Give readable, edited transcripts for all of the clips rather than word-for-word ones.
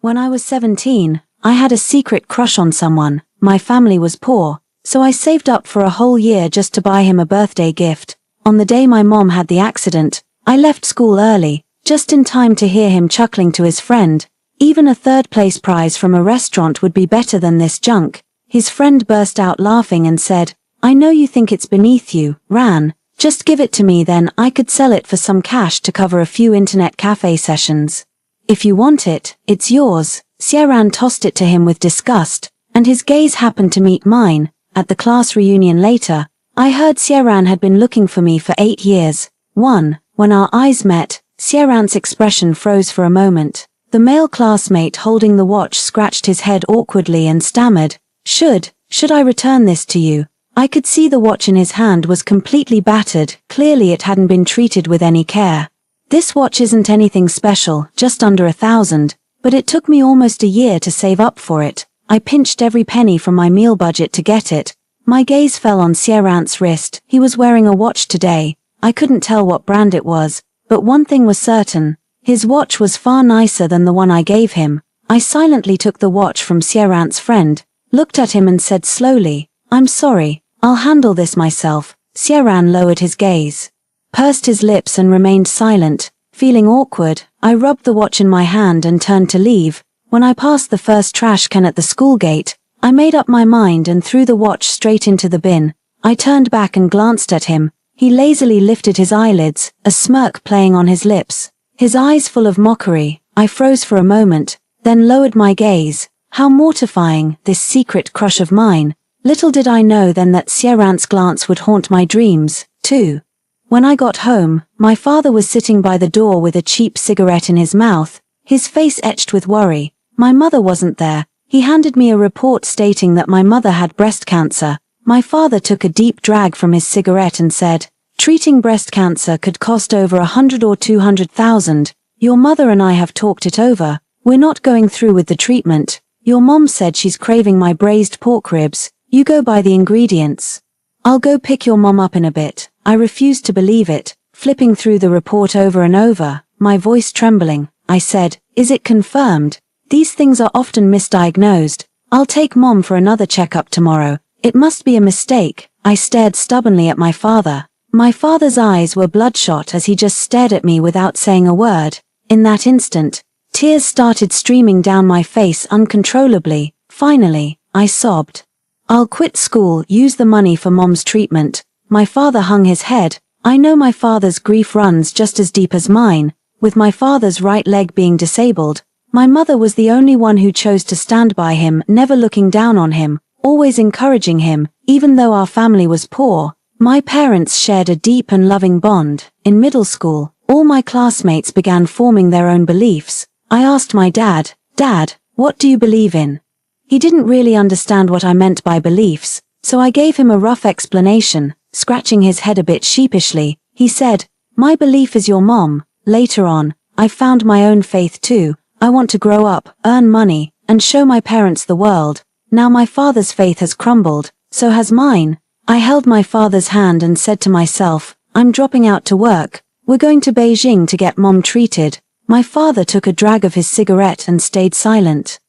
When I was 17, I had a secret crush on someone. My family was poor, so I saved up for a whole year just to buy him a birthday gift. On the day my mom had the accident, I left school early, just in time to hear him chuckling to his friend. Even a third-place prize from a restaurant would be better than this junk. His friend burst out laughing and said, "I know you think it's beneath you, Ran. Just give it to me, then I could sell it for some cash to cover a few internet cafe sessions. If you want it, it's yours." Sieran tossed it to him with disgust, and his gaze happened to meet mine. At the class reunion later, I heard Sieran had been looking for me for 8 years. When our eyes met, Sieran's expression froze for a moment. The male classmate holding the watch scratched his head awkwardly and stammered, Should I return this to you?" I could see the watch in his hand was completely battered. Clearly it hadn't been treated with any care. "This watch isn't anything special, just under 1,000, but it took me almost a year to save up for it. I pinched every penny from my meal budget to get it." My gaze fell on Sierrant's wrist. He was wearing a watch today. I couldn't tell what brand it was, but one thing was certain. His watch was far nicer than the one I gave him. I silently took the watch from Sierrant's friend, looked at him and said slowly, "I'm sorry, I'll handle this myself." Sierran lowered his gaze, pursed his lips and remained silent. Feeling awkward, I rubbed the watch in my hand and turned to leave. When I passed the first trash can at the school gate, I made up my mind and threw the watch straight into the bin. I turned back and glanced at him. He lazily lifted his eyelids, a smirk playing on his lips, his eyes full of mockery. I froze for a moment, then lowered my gaze. How mortifying, this secret crush of mine. Little did I know then that Sierrant's glance would haunt my dreams, too. When I got home, my father was sitting by the door with a cheap cigarette in his mouth, his face etched with worry. My mother wasn't there. He handed me a report stating that my mother had breast cancer. My father took a deep drag from his cigarette and said, "Treating breast cancer could cost over 100 or 200,000. Your mother and I have talked it over. We're not going through with the treatment. Your mom said she's craving my braised pork ribs. You go buy the ingredients. I'll go pick your mom up in a bit." I refused to believe it, flipping through the report over and over, my voice trembling. I said, "Is it confirmed? These things are often misdiagnosed. I'll take mom for another checkup tomorrow. It must be a mistake." I stared stubbornly at my father. My father's eyes were bloodshot as he just stared at me without saying a word. In that instant, tears started streaming down my face uncontrollably. Finally, I sobbed. "I'll quit school, use the money for mom's treatment." My father hung his head. I know my father's grief runs just as deep as mine. With my father's right leg being disabled, my mother was the only one who chose to stand by him, never looking down on him, always encouraging him, even though our family was poor. My parents shared a deep and loving bond. In middle school, all my classmates began forming their own beliefs. I asked my dad, "Dad, what do you believe in?" He didn't really understand what I meant by beliefs, so I gave him a rough explanation. Scratching his head a bit sheepishly, he said, "My belief is your mom." Later on, I found my own faith too. I want to grow up, earn money, and show my parents the world. Now my father's faith has crumbled, so has mine. I held my father's hand and said to myself, "I'm dropping out to work. We're going to Beijing to get mom treated." My father took a drag of his cigarette and stayed silent.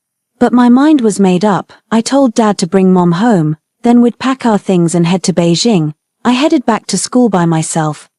But my mind was made up. I told Dad to bring mom home, then we'd pack our things and head to Beijing. I headed back to school by myself.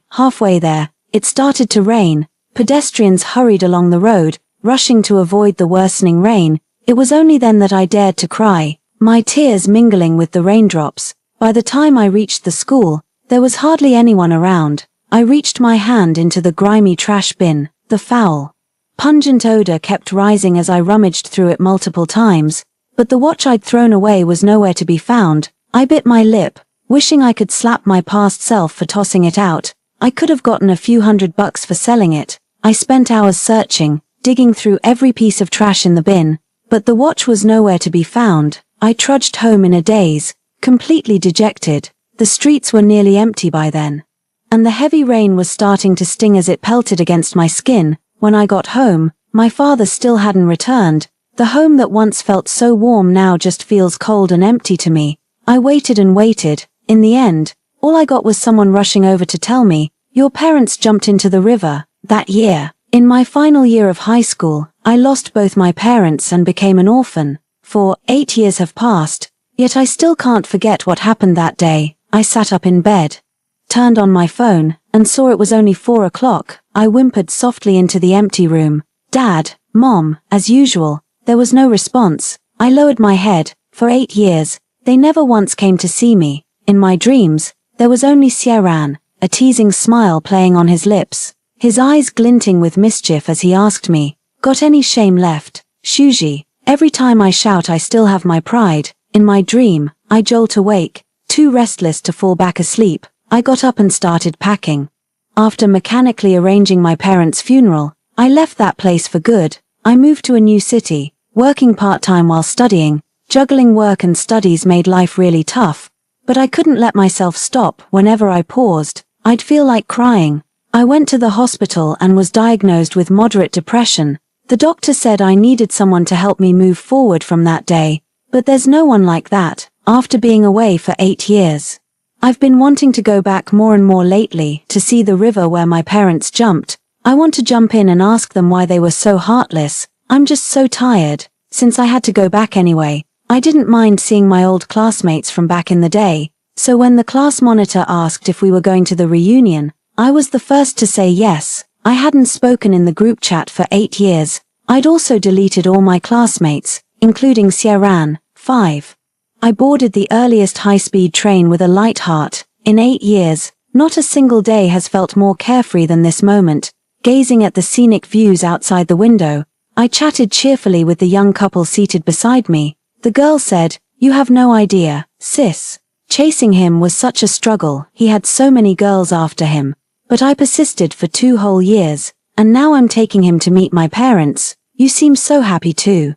Halfway there, it started to rain. Pedestrians hurried along the road, rushing to avoid the worsening rain. It was only then that I dared to cry, my tears mingling with the raindrops. By the time I reached the school, there was hardly anyone around. I reached my hand into the grimy trash bin. The foul, pungent odor kept rising as I rummaged through it multiple times, but the watch I'd thrown away was nowhere to be found. I bit my lip, wishing I could slap my past self for tossing it out. I could have gotten a few $100 for selling it. I spent hours searching, digging through every piece of trash in the bin, but the watch was nowhere to be found. I trudged home in a daze, completely dejected. The streets were nearly empty by then, and the heavy rain was starting to sting as it pelted against my skin. When I got home, my father still hadn't returned. The home that once felt so warm now just feels cold and empty to me. I waited and waited. In the end, all I got was someone rushing over to tell me, "Your parents jumped into the river." That year, in my final year of high school, I lost both my parents and became an orphan. For 8 years have passed, yet I still can't forget what happened that day. I sat up in bed, turned on my phone, and saw it was only 4 o'clock. I whimpered softly into the empty room. Dad, Mom, as usual. There was no response. I lowered my head. For 8 years, they never once came to see me. In my dreams, there was only Sieran, a teasing smile playing on his lips, his eyes glinting with mischief as he asked me, "Got any shame left, Shuji?" Every time I shout I still have my pride. In my dream, I jolt awake, too restless to fall back asleep. I got up and started packing. After mechanically arranging my parents' funeral, I left that place for good. I moved to a new city, working part-time while studying. Juggling work and studies made life really tough, but I couldn't let myself stop. Whenever I paused, I'd feel like crying. I went to the hospital and was diagnosed with moderate depression. The doctor said I needed someone to help me move forward from that day, but there's no one like that. After being away for 8 years, I've been wanting to go back more and more lately to see the river where my parents jumped. I want to jump in and ask them why they were so heartless. I'm just so tired. Since I had to go back anyway, I didn't mind seeing my old classmates from back in the day, so when the class monitor asked if we were going to the reunion, I was the first to say yes. I hadn't spoken in the group chat for 8 years. I'd also deleted all my classmates, including Sieran, 5. I boarded the earliest high-speed train with a light heart. In 8 years, not a single day has felt more carefree than this moment. Gazing at the scenic views outside the window, I chatted cheerfully with the young couple seated beside me. The girl said, "You have no idea, sis. Chasing him was such a struggle. He had so many girls after him. But I persisted for 2 whole years, and now I'm taking him to meet my parents. You seem so happy too.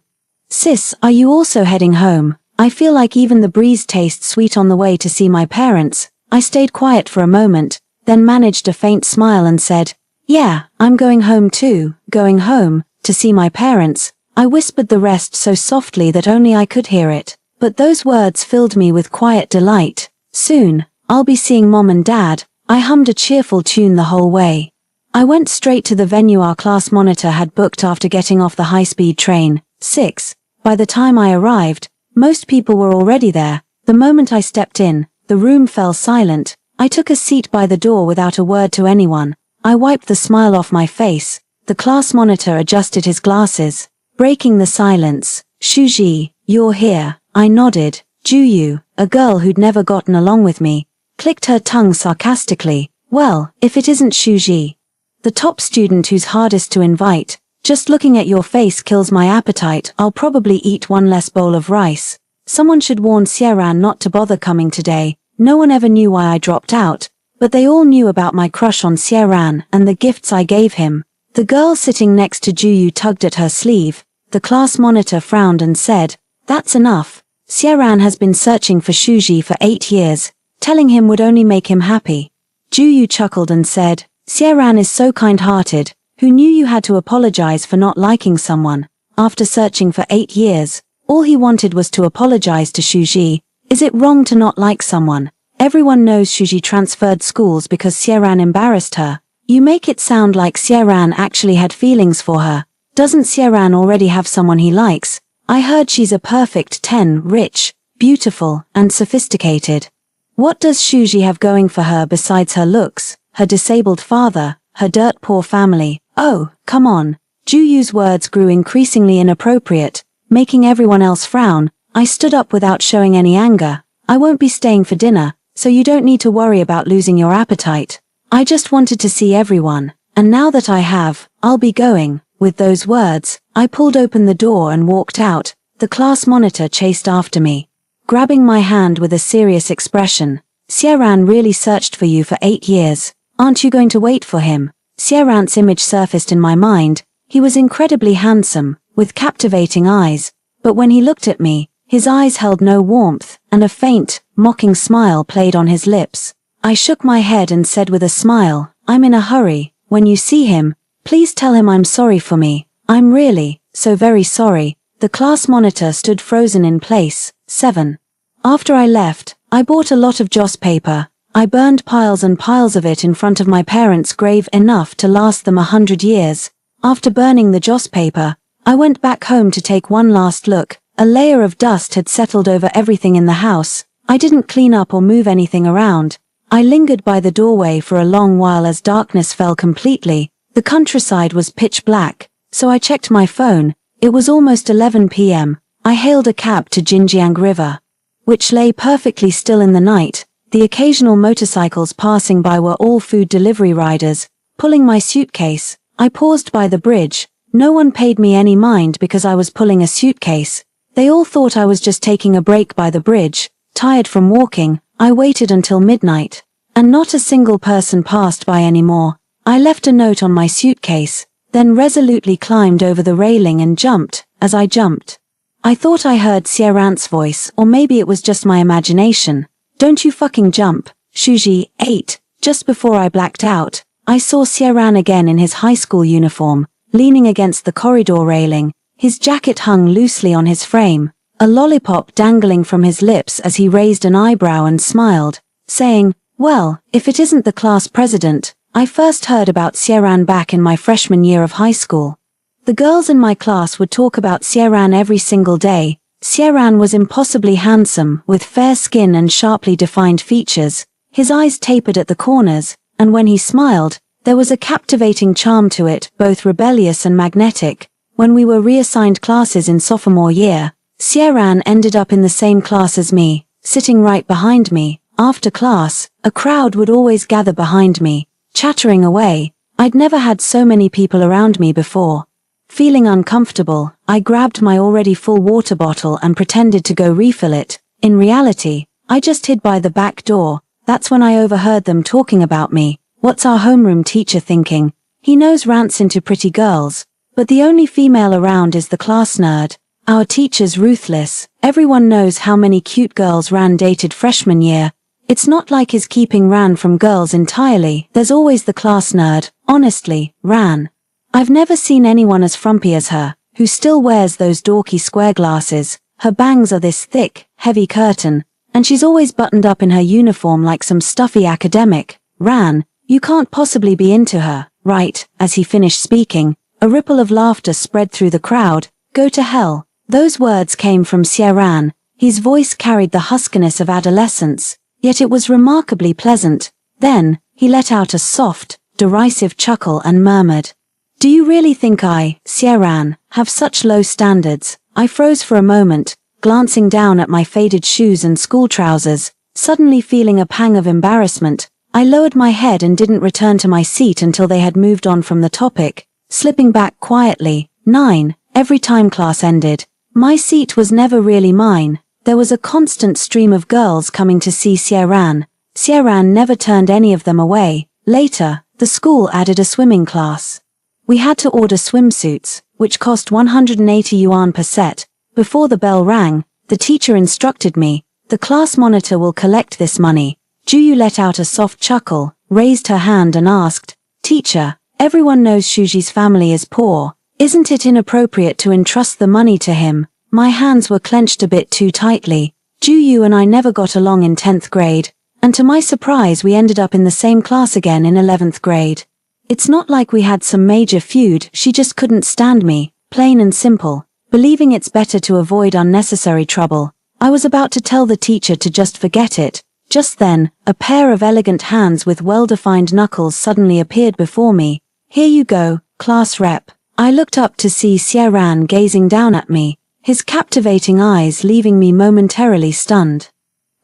Sis, are you also heading home? I feel like even the breeze tastes sweet on the way to see my parents." I stayed quiet for a moment, then managed a faint smile and said, "Yeah, I'm going home too, going home, to see my parents." I whispered the rest so softly that only I could hear it, but those words filled me with quiet delight. "Soon, I'll be seeing Mom and Dad." I hummed a cheerful tune the whole way. I went straight to the venue our class monitor had booked after getting off the high-speed train, 6. By the time I arrived, most people were already there. The moment I stepped in, the room fell silent. I took a seat by the door without a word to anyone. I wiped the smile off my face. The class monitor adjusted his glasses, breaking the silence. "Shuji, you're here." I nodded. Juyu, a girl who'd never gotten along with me, clicked her tongue sarcastically. "Well, if it isn't Shuji, the top student who's hardest to invite. Just looking at your face kills my appetite. I'll probably eat one less bowl of rice. Someone should warn Sieran not to bother coming today." No one ever knew why I dropped out, but they all knew about my crush on Sieran and the gifts I gave him. The girl sitting next to Juyu tugged at her sleeve. The class monitor frowned and said, "That's enough. Sieran has been searching for Shuji for 8 years. Telling him would only make him happy." Juyu chuckled and said, "Sieran is so kind-hearted. Who knew you had to apologize for not liking someone? After searching for 8 years, all he wanted was to apologize to Shuji. Is it wrong to not like someone? Everyone knows Shuji transferred schools because Sieran embarrassed her. You make it sound like Sieran actually had feelings for her. Doesn't Sieran already have someone he likes? I heard she's a perfect 10, rich, beautiful, and sophisticated. What does Shuji have going for her besides her looks, her disabled father, her dirt-poor family? Oh, come on." Juyu's words grew increasingly inappropriate, making everyone else frown. I stood up without showing any anger. "I won't be staying for dinner, so you don't need to worry about losing your appetite. I just wanted to see everyone, and now that I have, I'll be going." With those words, I pulled open the door and walked out. The class monitor chased after me, grabbing my hand with a serious expression. "Sieran really searched for you for 8 years. Aren't you going to wait for him?" Sieran's image surfaced in my mind. He was incredibly handsome, with captivating eyes, but when he looked at me, his eyes held no warmth, and a faint, mocking smile played on his lips. I shook my head and said with a smile, "I'm in a hurry. When you see him, please tell him I'm sorry for me. I'm really, so very sorry." The class monitor stood frozen in place. 7. After I left, I bought a lot of joss paper. I burned piles and piles of it in front of my parents' grave, enough to last them 100 years. After burning the joss paper, I went back home to take one last look. A layer of dust had settled over everything in the house. I didn't clean up or move anything around. I lingered by the doorway for a long while as darkness fell completely. The countryside was pitch black, so I checked my phone. It was almost 11 p.m. I hailed a cab to Jinjiang River, which lay perfectly still in the night. The occasional motorcycles passing by were all food delivery riders. Pulling my suitcase, I paused by the bridge. No one paid me any mind because I was pulling a suitcase. They all thought I was just taking a break by the bridge. Tired from walking, I waited until midnight, and not a single person passed by anymore. I left a note on my suitcase, then resolutely climbed over the railing and jumped. As I jumped, I thought I heard Sierran's voice, or maybe it was just my imagination. Don't you fucking jump, Shuji. 8. Just before I blacked out, I saw Sierran again in his high school uniform, leaning against the corridor railing. His jacket hung loosely on his frame, a lollipop dangling from his lips as he raised an eyebrow and smiled, saying, "Well, if it isn't the class president." I first heard about Sierran back in my freshman year of high school. The girls in my class would talk about Sierran every single day. Sierran was impossibly handsome, with fair skin and sharply defined features. His eyes tapered at the corners, and when he smiled, there was a captivating charm to it, both rebellious and magnetic. When we were reassigned classes in sophomore year, Sierran ended up in the same class as me, sitting right behind me. After class, a crowd would always gather behind me, chattering away. I'd never had so many people around me before. Feeling uncomfortable, I grabbed my already full water bottle and pretended to go refill it. In reality, I just hid by the back door. That's when I overheard them talking about me. What's our homeroom teacher thinking? He knows rants into pretty girls, but the only female around is the class nerd. Our teacher's ruthless. Everyone knows how many cute girls Ran dated freshman year. It's not like he's keeping Ran from girls entirely. There's always the class nerd. Honestly, Ran. I've never seen anyone as frumpy as her, who still wears those dorky square glasses. Her bangs are this thick, heavy curtain, and she's always buttoned up in her uniform like some stuffy academic. Ran, you can't possibly be into her, right? As he finished speaking, a ripple of laughter spread through the crowd. Go to hell. Those words came from Sierran. His voice carried the huskiness of adolescence, yet it was remarkably pleasant. Then, he let out a soft, derisive chuckle and murmured, "Do you really think I, Sierran, have such low standards?" I froze for a moment, glancing down at my faded shoes and school trousers. Suddenly feeling a pang of embarrassment, I lowered my head and didn't return to my seat until they had moved on from the topic, slipping back quietly. 9. Every time class ended, my seat was never really mine. There was a constant stream of girls coming to see Sierran. Sierran never turned any of them away. Later, the school added a swimming class. We had to order swimsuits, which cost 180 yuan per set. Before the bell rang, the teacher instructed me, "The class monitor will collect this money." Juyu let out a soft chuckle, raised her hand and asked, "Teacher, everyone knows Shuji's family is poor. Isn't it inappropriate to entrust the money to him?" My hands were clenched a bit too tightly. Juyu and I never got along in 10th grade, and to my surprise we ended up in the same class again in 11th grade. It's not like we had some major feud, she just couldn't stand me, plain and simple. Believing it's better to avoid unnecessary trouble, I was about to tell the teacher to just forget it. Just then, a pair of elegant hands with well-defined knuckles suddenly appeared before me. "Here you go, class rep." I looked up to see Sierran gazing down at me, his captivating eyes leaving me momentarily stunned.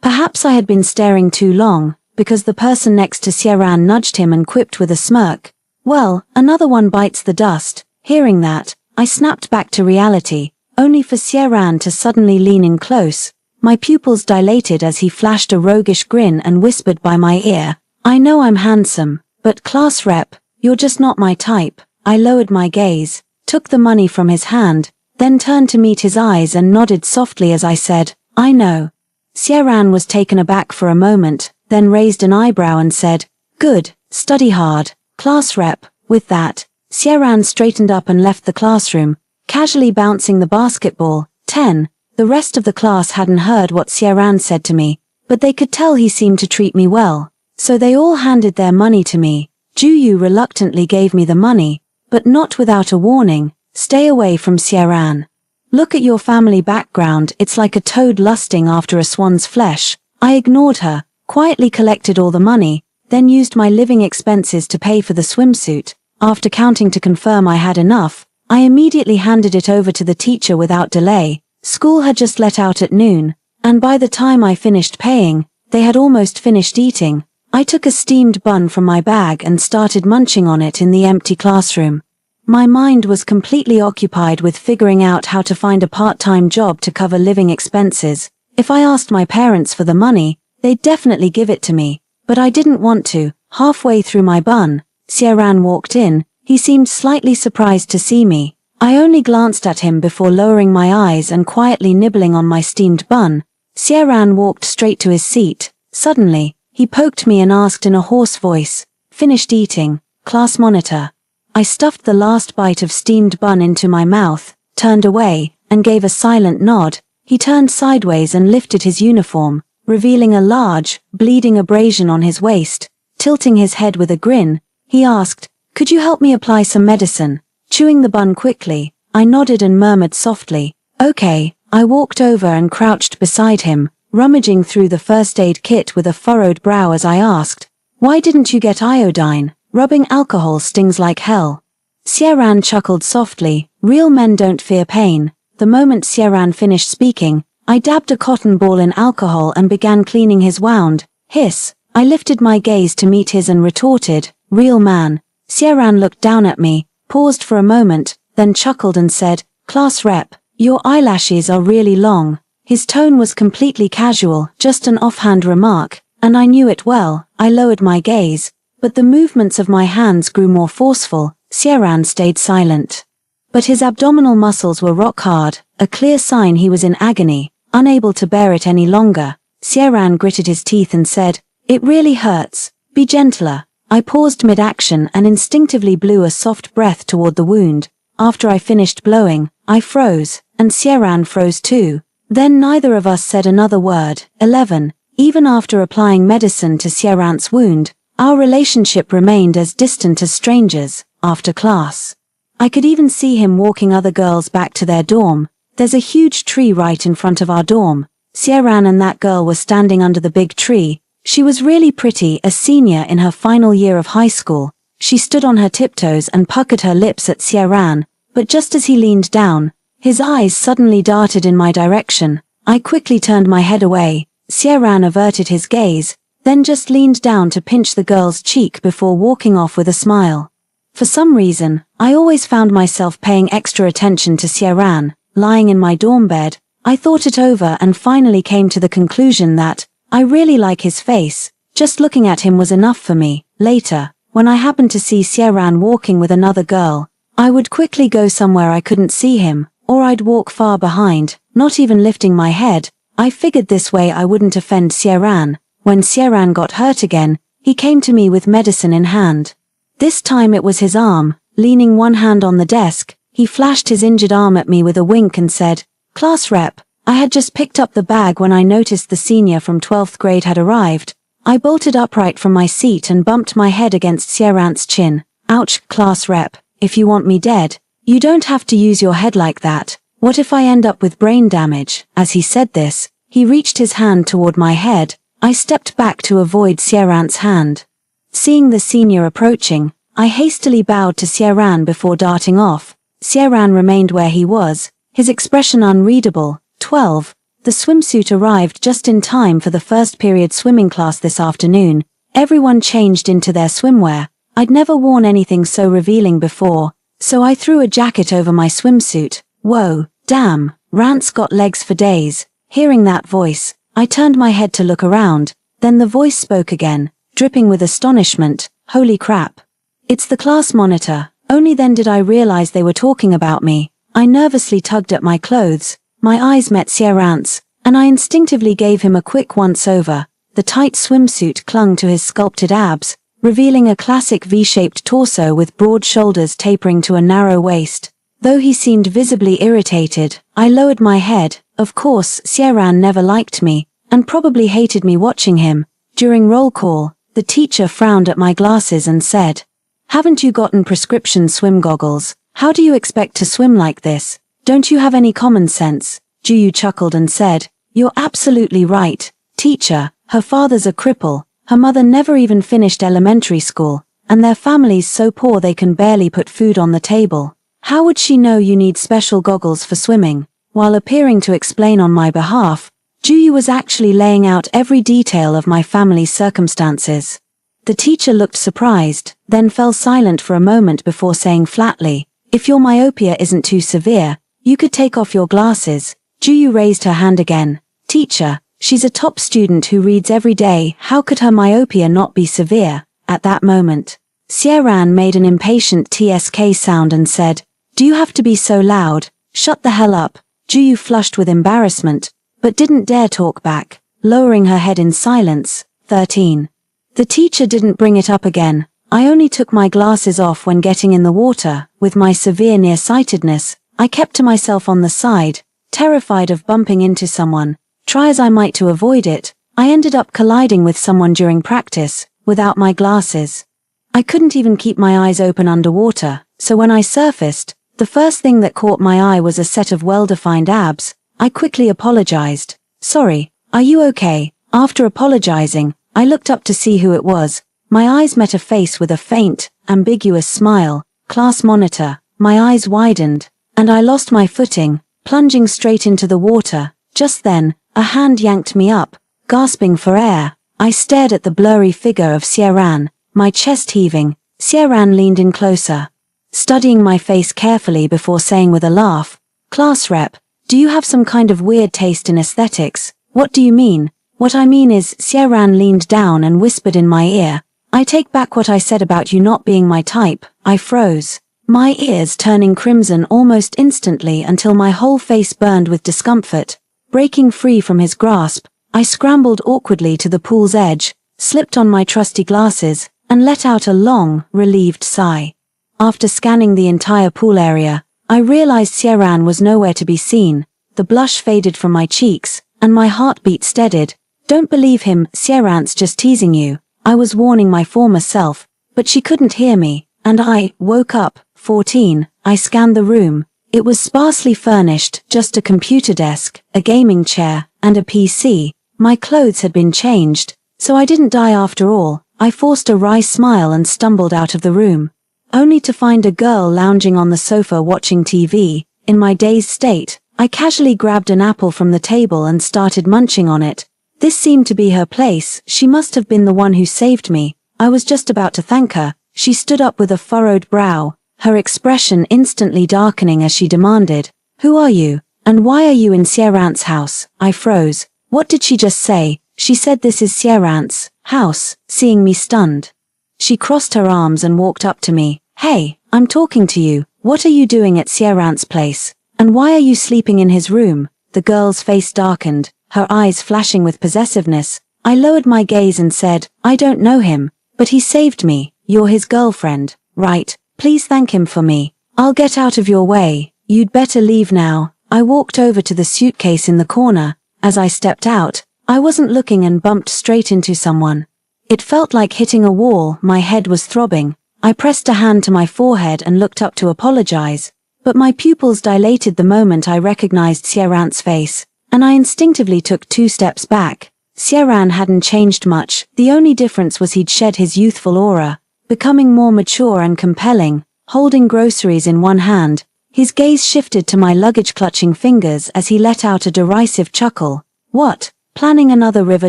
Perhaps I had been staring too long, because the person next to Sierran nudged him and quipped with a smirk, "Well, another one bites the dust." Hearing that, I snapped back to reality, only for Sierran to suddenly lean in close. My pupils dilated as he flashed a roguish grin and whispered by my ear, "I know I'm handsome, but class rep, you're just not my type." I lowered my gaze, took the money from his hand, then turned to meet his eyes and nodded softly as I said, "I know." Sierran was taken aback for a moment, then raised an eyebrow and said, "Good, study hard, class rep." With that, Sierran straightened up and left the classroom, casually bouncing the basketball. 10. The rest of the class hadn't heard what Sierran said to me, but they could tell he seemed to treat me well, so they all handed their money to me. Juyu reluctantly gave me the money, but not without a warning. Stay away from Sierran. Look at your family background, it's like a toad lusting after a swan's flesh. I ignored her, quietly collected all the money, then used my living expenses to pay for the swimsuit. After counting to confirm I had enough, I immediately handed it over to the teacher without delay. School had just let out at noon, and by the time I finished paying, they had almost finished eating. I took a steamed bun from my bag and started munching on it in the empty classroom. My mind was completely occupied with figuring out how to find a part-time job to cover living expenses. If I asked my parents for the money, they'd definitely give it to me, but I didn't want to. Halfway through my bun, Sierran walked in. He seemed slightly surprised to see me. I only glanced at him before lowering my eyes and quietly nibbling on my steamed bun. Sierran walked straight to his seat. Suddenly, he poked me and asked in a hoarse voice, "Finished eating, class monitor?" I stuffed the last bite of steamed bun into my mouth, turned away, and gave a silent nod. He turned sideways and lifted his uniform, revealing a large, bleeding abrasion on his waist. Tilting his head with a grin, he asked, "Could you help me apply some medicine?" Chewing the bun quickly, I nodded and murmured softly, "Okay." I walked over and crouched beside him, rummaging through the first aid kit with a furrowed brow as I asked, "Why didn't you get iodine? Rubbing alcohol stings like hell." Sierran chuckled softly. Real men don't fear pain. The moment Sierran finished speaking, I dabbed a cotton ball in alcohol and began cleaning his wound. Hiss. I lifted my gaze to meet his and retorted, "Real man." Sierran looked down at me, paused for a moment, then chuckled and said, "Class rep, your eyelashes are really long." His tone was completely casual, just an offhand remark, and I knew it well. I lowered my gaze, but the movements of my hands grew more forceful. Sierran stayed silent. But his abdominal muscles were rock hard, a clear sign he was in agony, unable to bear it any longer. Sierran gritted his teeth and said, "It really hurts. Be gentler." I paused mid-action and instinctively blew a soft breath toward the wound. After I finished blowing, I froze, and Sierran froze too. Then neither of us said another word. 11. Even after applying medicine to Sierran's wound, our relationship remained as distant as strangers. After class, I could even see him walking other girls back to their dorm. There's a huge tree right in front of our dorm. Sierran and that girl were standing under the big tree. She was really pretty, a senior in her final year of high school. She stood on her tiptoes and puckered her lips at Sierran, but just as he leaned down, his eyes suddenly darted in my direction. I quickly turned my head away. Sierran averted his gaze, then just leaned down to pinch the girl's cheek before walking off with a smile. For some reason, I always found myself paying extra attention to Sierran. Lying in my dorm bed, I thought it over and finally came to the conclusion that I really like his face. Just looking at him was enough for me. Later, when I happened to see Sierran walking with another girl, I would quickly go somewhere I couldn't see him, or I'd walk far behind, not even lifting my head. I figured this way I wouldn't offend Sierran. When Sierran got hurt again, he came to me with medicine in hand. This time it was his arm. Leaning one hand on the desk, he flashed his injured arm at me with a wink and said, "Class rep." I had just picked up the bag when I noticed the senior from 12th grade had arrived. I bolted upright from my seat and bumped my head against Sierran's chin. "Ouch, class rep, if you want me dead, you don't have to use your head like that. What if I end up with brain damage?" As he said this, he reached his hand toward my head. I stepped back to avoid Sierran's hand. Seeing the senior approaching, I hastily bowed to Sierran before darting off. Sierran remained where he was, his expression unreadable. 12. The swimsuit arrived just in time for the first period swimming class this afternoon. Everyone changed into their swimwear. I'd never worn anything so revealing before, so I threw a jacket over my swimsuit. Whoa, damn, Rant's got legs for days. Hearing that voice, I turned my head to look around, then the voice spoke again, dripping with astonishment. Holy crap. It's the class monitor. Only then did I realize they were talking about me. I nervously tugged at my clothes. My eyes met Sierran's, and I instinctively gave him a quick once-over. The tight swimsuit clung to his sculpted abs, revealing a classic V-shaped torso with broad shoulders tapering to a narrow waist. Though he seemed visibly irritated, I lowered my head. Of course, Sierran never liked me, and probably hated me watching him. During roll call, the teacher frowned at my glasses and said, "Haven't you gotten prescription swim goggles?" How do you expect to swim like this? Don't you have any common sense? Juyu chuckled and said, You're absolutely right, teacher. Her father's a cripple, her mother never even finished elementary school, and their family's so poor they can barely put food on the table. How would she know you need special goggles for swimming? While appearing to explain on my behalf, Juyu was actually laying out every detail of my family's circumstances. The teacher looked surprised, then fell silent for a moment before saying flatly, If your myopia isn't too severe, you could take off your glasses. Juyu raised her hand again. Teacher, she's a top student who reads every day, how could her myopia not be severe? At that moment, Xieran made an impatient TSK sound and said, Do you have to be so loud? Shut the hell up. Juyu flushed with embarrassment, but didn't dare talk back, lowering her head in silence. 13. The teacher didn't bring it up again. I only took my glasses off when getting in the water. With my severe nearsightedness, I kept to myself on the side, terrified of bumping into someone. Try as I might to avoid it, I ended up colliding with someone during practice, without my glasses. I couldn't even keep my eyes open underwater, so when I surfaced, the first thing that caught my eye was a set of well-defined abs. I quickly apologized. Sorry, are you okay? After apologizing, I looked up to see who it was. My eyes met a face with a faint, ambiguous smile. Class monitor. My eyes widened, and I lost my footing, plunging straight into the water. Just then, a hand yanked me up. Gasping for air, I stared at the blurry figure of Xieran, my chest heaving. Xieran leaned in closer, studying my face carefully before saying with a laugh, Class rep, do you have some kind of weird taste in aesthetics? What do you mean? What I mean is, Xieran leaned down and whispered in my ear, I take back what I said about you not being my type. I froze, my ears turning crimson almost instantly until my whole face burned with discomfort. Breaking free from his grasp, I scrambled awkwardly to the pool's edge, slipped on my trusty glasses, and let out a long, relieved sigh. After scanning the entire pool area, I realized Xieran was nowhere to be seen. The blush faded from my cheeks, and my heartbeat steadied. Don't believe him, Xieran's just teasing you. I was warning my former self, but she couldn't hear me, and I woke up. 14. I scanned the room. It was sparsely furnished, just a computer desk, a gaming chair, and a PC. My clothes had been changed, so I didn't die after all. I forced a wry smile and stumbled out of the room, only to find a girl lounging on the sofa watching TV. In my dazed state, I casually grabbed an apple from the table and started munching on it. This seemed to be her place. She must have been the one who saved me. I was just about to thank her. She stood up with a furrowed brow, her expression instantly darkening as she demanded, Who are you? And why are you in Xieran's house? I froze. What did she just say? She said this is Xieran's house. Seeing me stunned, she crossed her arms and walked up to me. Hey, I'm talking to you. What are you doing at Xieran's place? And why are you sleeping in his room? The girl's face darkened, her eyes flashing with possessiveness. I lowered my gaze and said, I don't know him, but he saved me. You're his girlfriend, right? Please thank him for me. I'll get out of your way. You'd better leave now. I walked over to the suitcase in the corner. As I stepped out, I wasn't looking and bumped straight into someone. It felt like hitting a wall. My head was throbbing. I pressed a hand to my forehead and looked up to apologize, but my pupils dilated the moment I recognized Xieran's face, and I instinctively took 2 steps back. Xieran hadn't changed much. The only difference was he'd shed his youthful aura, becoming more mature and compelling. Holding groceries in one hand, his gaze shifted to my luggage-clutching fingers as he let out a derisive chuckle. What? Planning another river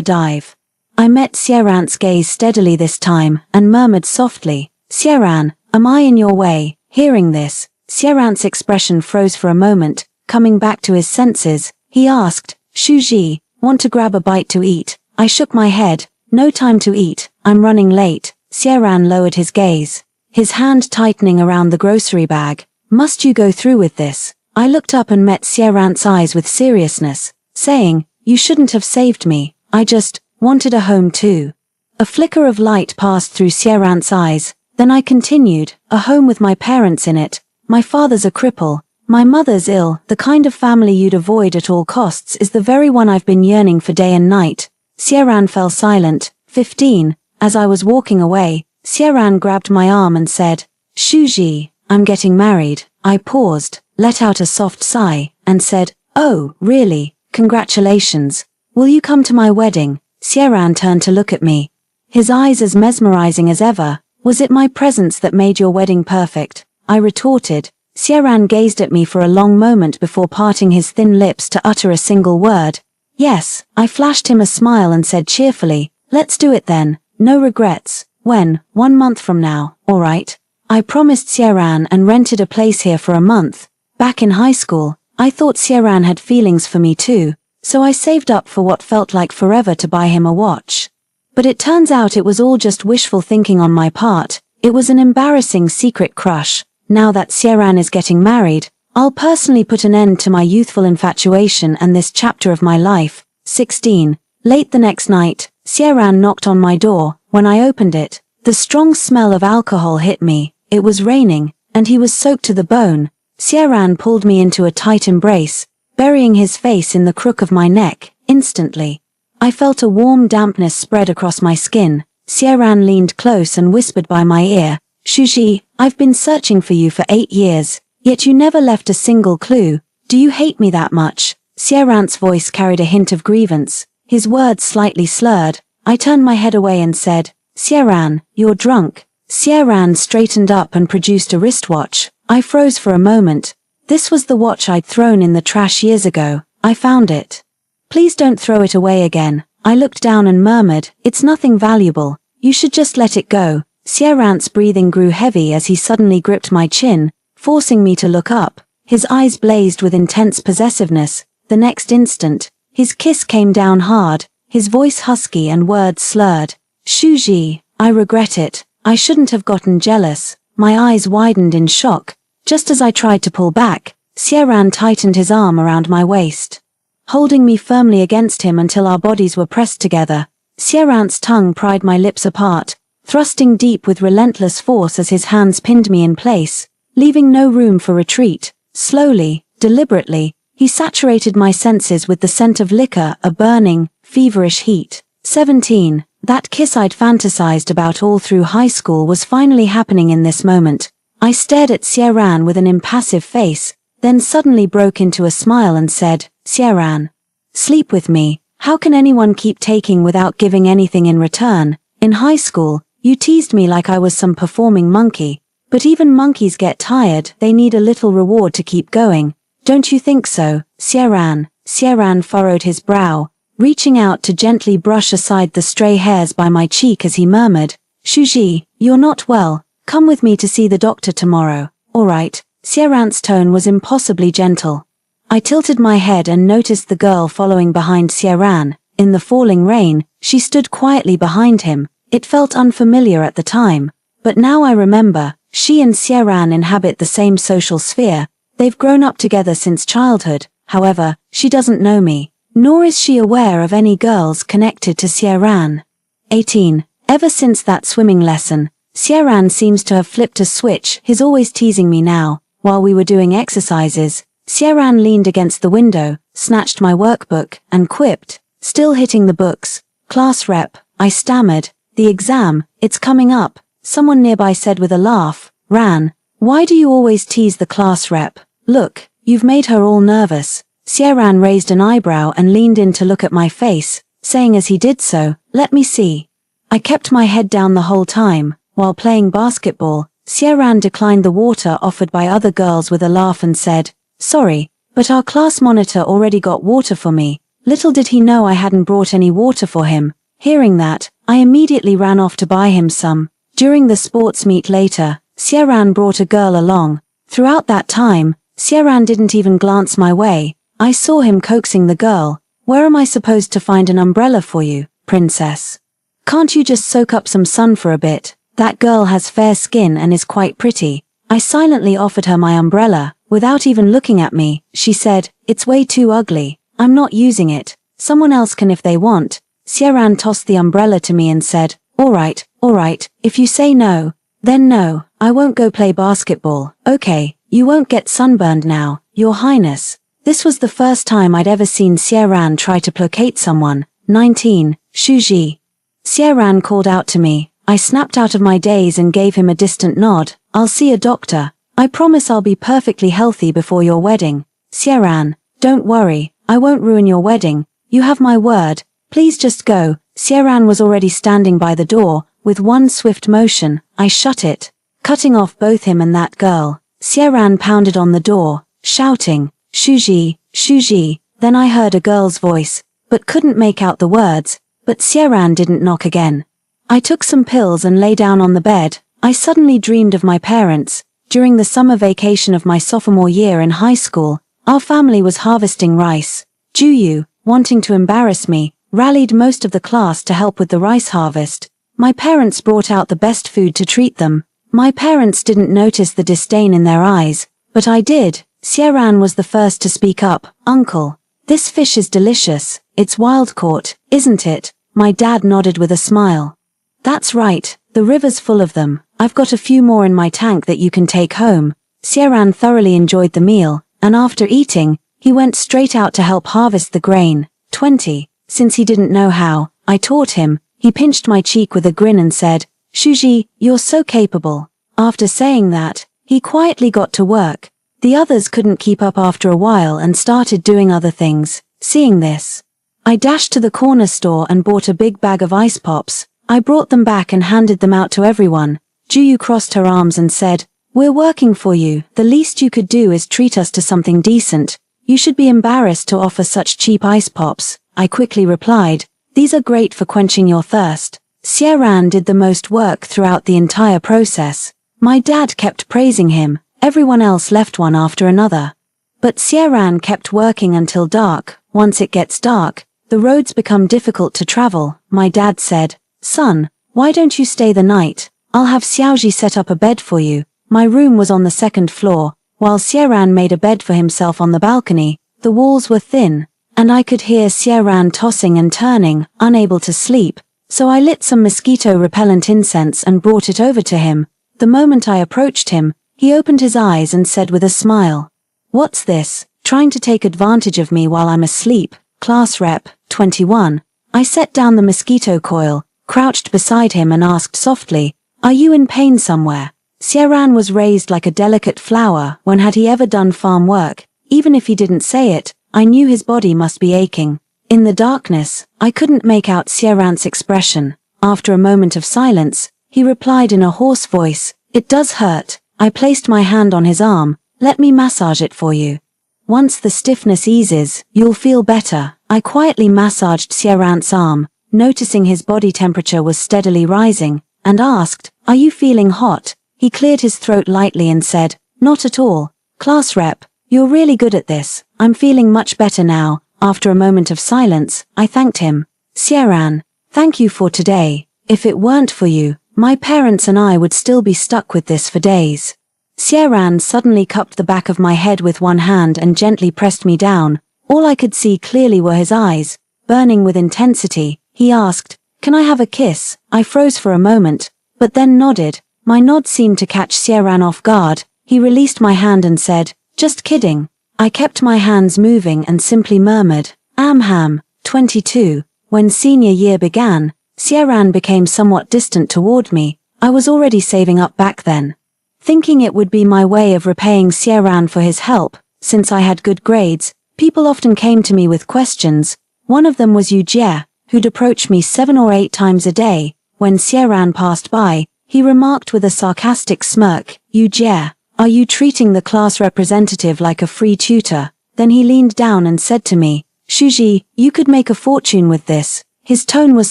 dive? I met Xieran's gaze steadily this time, and murmured softly, Xieran, am I in your way? Hearing this, Xieran's expression froze for a moment. Coming back to his senses, he asked, Shuji, want to grab a bite to eat? I shook my head. No time to eat, I'm running late. Xieran lowered his gaze, his hand tightening around the grocery bag. Must you go through with this? I looked up and met Xieran's eyes with seriousness, saying, You shouldn't have saved me. I just wanted a home too. A flicker of light passed through Xieran's eyes. Then I continued, a home with my parents in it. My father's a cripple. My mother's ill. The kind of family you'd avoid at all costs is the very one I've been yearning for day and night. Xieran fell silent. 15. As I was walking away, Xieran grabbed my arm and said, Shuji, I'm getting married. I paused, let out a soft sigh, and said, "Oh, really? Congratulations. Will you come to my wedding?" Sieran turned to look at me. His eyes as mesmerizing as ever. "Was it my presence that made your wedding perfect?" I retorted. Sieran gazed at me for a long moment before parting his thin lips to utter a single word. "Yes." I flashed him a smile and said cheerfully, "Let's do it then. No regrets." "When?" "1 month from now, alright." I promised Sieran and rented a place here for a month. Back in high school, I thought Sieran had feelings for me too, so I saved up for what felt like forever to buy him a watch. But it turns out it was all just wishful thinking on my part. It was an embarrassing secret crush. Now that Sieran is getting married, I'll personally put an end to my youthful infatuation and this chapter of my life. 16. Late the next night, Sieran knocked on my door. When I opened it, the strong smell of alcohol hit me. It was raining, and he was soaked to the bone. Sieran pulled me into a tight embrace, burying his face in the crook of my neck. Instantly, I felt a warm dampness spread across my skin. Sieran leaned close and whispered by my ear, "Shuji, I've been searching for you for 8 years, yet you never left a single clue. Do you hate me that much?" Sieran's voice carried a hint of grievance, his words slightly slurred. I turned my head away and said, "Sieran, you're drunk." Sieran straightened up and produced a wristwatch. I froze for a moment. This was the watch I'd thrown in the trash years ago. I found it. "Please don't throw it away again." I looked down and murmured, "It's nothing valuable. You should just let it go." Sieran's breathing grew heavy as he suddenly gripped my chin, forcing me to look up. His eyes blazed with intense possessiveness. The next instant, his kiss came down hard, his voice husky and words slurred. "Shuji, I regret it. I shouldn't have gotten jealous." My eyes widened in shock. Just as I tried to pull back, Sieran tightened his arm around my waist, holding me firmly against him until our bodies were pressed together. Sieran's tongue pried my lips apart, thrusting deep with relentless force as his hands pinned me in place, leaving no room for retreat. Slowly, deliberately, he saturated my senses with the scent of liquor, a burning, feverish heat. 17. That kiss I'd fantasized about all through high school was finally happening in this moment. I stared at Sieran with an impassive face, then suddenly broke into a smile and said, "Sieran, sleep with me. How can anyone keep taking without giving anything in return? In high school, you teased me like I was some performing monkey. But even monkeys get tired, they need a little reward to keep going. Don't you think so, Sieran?" Sieran furrowed his brow, reaching out to gently brush aside the stray hairs by my cheek as he murmured, "Shuji, you're not well. Come with me to see the doctor tomorrow." "Alright." Sieran's tone was impossibly gentle. I tilted my head and noticed the girl following behind Sieran. In the falling rain, she stood quietly behind him. It felt unfamiliar at the time, but now I remember, she and Sieran inhabit the same social sphere. They've grown up together since childhood. However, she doesn't know me, nor is she aware of any girls connected to Sieran. 18. Ever since that swimming lesson, Sieran seems to have flipped a switch. He's always teasing me now. While we were doing exercises, Sieran leaned against the window, snatched my workbook, and quipped, still hitting the books, "Class rep." I stammered, "The exam, it's coming up." Someone nearby said with a laugh, "Ran, why do you always tease the class rep? Look, you've made her all nervous." Sieran raised an eyebrow and leaned in to look at my face, saying as he did so, "Let me see." I kept my head down the whole time. While playing basketball, Sieran declined the water offered by other girls with a laugh and said, "Sorry, but our class monitor already got water for me." Little did he know I hadn't brought any water for him. Hearing that, I immediately ran off to buy him some. During the sports meet later, Sieran brought a girl along. Throughout that time, Sieran didn't even glance my way. I saw him coaxing the girl. "Where am I supposed to find an umbrella for you, princess? Can't you just soak up some sun for a bit? That girl has fair skin and is quite pretty." I silently offered her my umbrella. Without even looking at me, she said, "It's way too ugly. I'm not using it. Someone else can if they want." Sieran tossed the umbrella to me and said, alright, if you say no, then no, I won't go play basketball." "Okay, you won't get sunburned now, Your Highness." This was the first time I'd ever seen Sieran try to placate someone. 19. Shuji. Sieran called out to me. I snapped out of my daze and gave him a distant nod. "I'll see a doctor." I promise I'll be perfectly healthy before your wedding. Sieran, don't worry, I won't ruin your wedding. You have my word. Please just go. Sieran was already standing by the door. With one swift motion, I shut it, cutting off both him and that girl. Sieran pounded on the door, shouting, Shuji, Shuji. Then I heard a girl's voice, but couldn't make out the words. But Sieran didn't knock again. I took some pills and lay down on the bed. I suddenly dreamed of my parents. During the summer vacation of my sophomore year in high school, our family was harvesting rice. Juyu, wanting to embarrass me, rallied most of the class to help with the rice harvest. My parents brought out the best food to treat them. My parents didn't notice the disdain in their eyes, but I did. Sieran was the first to speak up. Uncle, this fish is delicious. It's wild caught, isn't it? My dad nodded with a smile. That's right, the river's full of them. I've got a few more in my tank that you can take home. Sieran thoroughly enjoyed the meal, and after eating, he went straight out to help harvest the grain. 20. Since he didn't know how, I taught him. He pinched my cheek with a grin and said, Shuji, you're so capable. After saying that, he quietly got to work. The others couldn't keep up after a while and started doing other things. Seeing this, I dashed to the corner store and bought a big bag of ice pops. I brought them back and handed them out to everyone. Juyu crossed her arms and said, We're working for you. The least you could do is treat us to something decent. You should be embarrassed to offer such cheap ice pops. I quickly replied, These are great for quenching your thirst. Sieran did the most work throughout the entire process. My dad kept praising him. Everyone else left one after another. But Sieran kept working until dark. Once it gets dark, the roads become difficult to travel. My dad said, Son, why don't you stay the night? I'll have Xiaoji set up a bed for you. My room was on the second floor, while Sieran made a bed for himself on the balcony. The walls were thin, and I could hear Sieran tossing and turning, unable to sleep, so I lit some mosquito-repellent incense and brought it over to him. The moment I approached him, he opened his eyes and said with a smile, What's this, trying to take advantage of me while I'm asleep? Class Rep. 21. I set down the mosquito coil, crouched beside him and asked softly, Are you in pain somewhere? Sieran was raised like a delicate flower. When had he ever done farm work? Even if he didn't say it, I knew his body must be aching. In the darkness, I couldn't make out Sieran's expression. After a moment of silence, he replied in a hoarse voice, It does hurt. I placed my hand on his arm. Let me massage it for you. Once the stiffness eases, you'll feel better. I quietly massaged Sieran's arm, noticing his body temperature was steadily rising, and asked, Are you feeling hot? He cleared his throat lightly and said, Not at all. Class Rep, you're really good at this. I'm feeling much better now. After a moment of silence, I thanked him. Sieran, thank you for today. If it weren't for you, my parents and I would still be stuck with this for days. Sieran suddenly cupped the back of my head with one hand and gently pressed me down. All I could see clearly were his eyes, burning with intensity. He asked, Can I have a kiss? I froze for a moment, but then nodded. My nod seemed to catch Sieran off guard. He released my hand and said, Just kidding. I kept my hands moving and simply murmured, Amham. 22. When senior year began, Sieran became somewhat distant toward me. I was already saving up back then, thinking it would be my way of repaying Sieran for his help. Since I had good grades, people often came to me with questions. One of them was Yu Jie, who'd approach me 7 or 8 times a day. When Sieran passed by, he remarked with a sarcastic smirk, Yu Jie, are you treating the class representative like a free tutor? Then he leaned down and said to me, Shuji, you could make a fortune with this. His tone was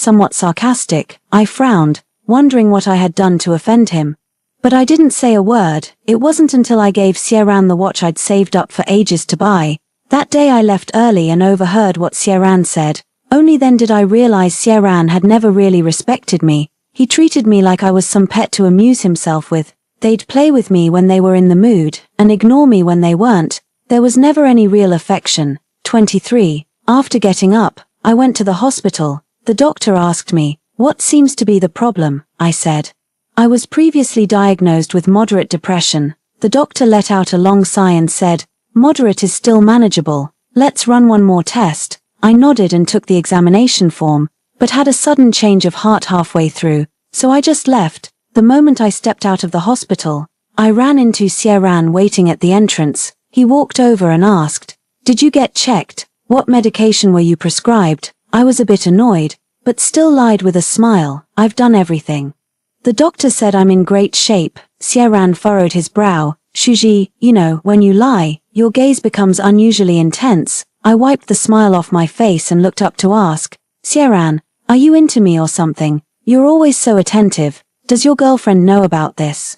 somewhat sarcastic. I frowned, wondering what I had done to offend him. But I didn't say a word. It wasn't until I gave Sieran the watch I'd saved up for ages to buy. That day I left early and overheard what Sieran said. Only then did I realize Sieran had never really respected me. He treated me like I was some pet to amuse himself with. They'd play with me when they were in the mood, and ignore me when they weren't. There was never any real affection. 23. After getting up, I went to the hospital. The doctor asked me, What seems to be the problem? I said, I was previously diagnosed with moderate depression. The doctor let out a long sigh and said, Moderate is still manageable. Let's run one more test. I nodded and took the examination form, but had a sudden change of heart halfway through, so I just left. The moment I stepped out of the hospital, I ran into Xieran waiting at the entrance. He walked over and asked, "Did you get checked? What medication were you prescribed?" I was a bit annoyed, but still lied with a smile, "I've done everything." The doctor said I'm in great shape. Xieran furrowed his brow. "Shuji, you know, when you lie, your gaze becomes unusually intense." I wiped the smile off my face and looked up to ask, "Xieran, are you into me or something? You're always so attentive. Does your girlfriend know about this?"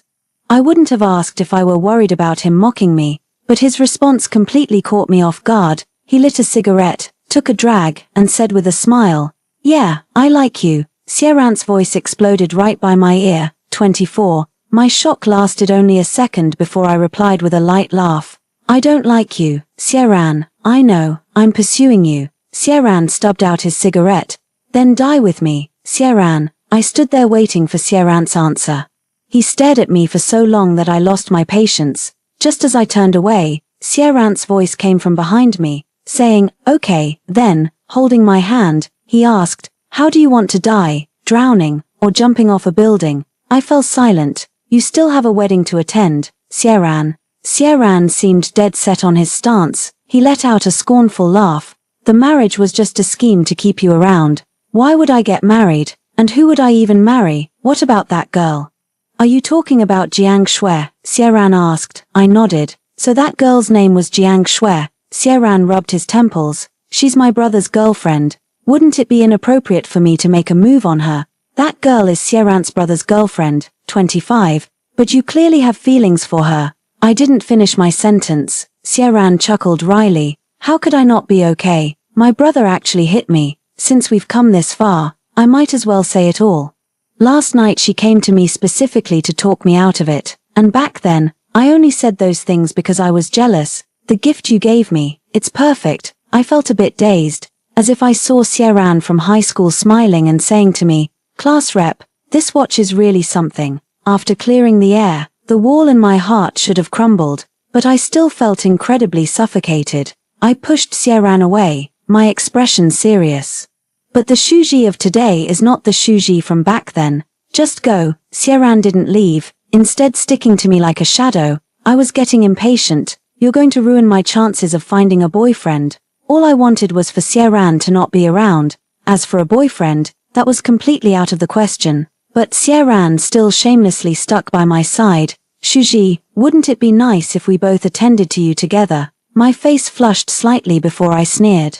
I wouldn't have asked if I were worried about him mocking me, but his response completely caught me off guard. He lit a cigarette, took a drag, and said with a smile, "Yeah, I like you." Xieran's voice exploded right by my ear. 24. My shock lasted only a second before I replied with a light laugh. "I don't like you, Xieran. I know, I'm pursuing you." Xieran stubbed out his cigarette. "Then die with me, Xieran." I stood there waiting for Xieran's answer. He stared at me for so long that I lost my patience. Just as I turned away, Xieran's voice came from behind me, saying, "Okay, then," holding my hand, he asked, "How do you want to die, drowning, or jumping off a building?" I fell silent. "You still have a wedding to attend, Xieran." Xieran seemed dead set on his stance. He let out a scornful laugh. "The marriage was just a scheme to keep you around. Why would I get married? And who would I even marry? What about that girl?" "Are you talking about Jiang Shui?" Xieran asked. I nodded. "So that girl's name was Jiang Shui." Xieran rubbed his temples. "She's my brother's girlfriend. Wouldn't it be inappropriate for me to make a move on her?" "That girl is Xieran's brother's girlfriend." 25. "But you clearly have feelings for her." I didn't finish my sentence. Xieran chuckled wryly. "How could I not be okay? My brother actually hit me. Since we've come this far, I might as well say it all. Last night she came to me specifically to talk me out of it, and back then, I only said those things because I was jealous. The gift you gave me, it's perfect." I felt a bit dazed, as if I saw Xieran from high school smiling and saying to me, "Class rep, this watch is really something." After clearing the air, the wall in my heart should have crumbled, but I still felt incredibly suffocated. I pushed Xieran away, my expression serious. "But the Shuji of today is not the Shuji from back then. Just go." Xieran didn't leave, instead sticking to me like a shadow. I was getting impatient. "You're going to ruin my chances of finding a boyfriend." All I wanted was for Xieran to not be around. As for a boyfriend, that was completely out of the question. But Xieran still shamelessly stuck by my side. "Shuji, wouldn't it be nice if we both attended to you together?" My face flushed slightly before I sneered.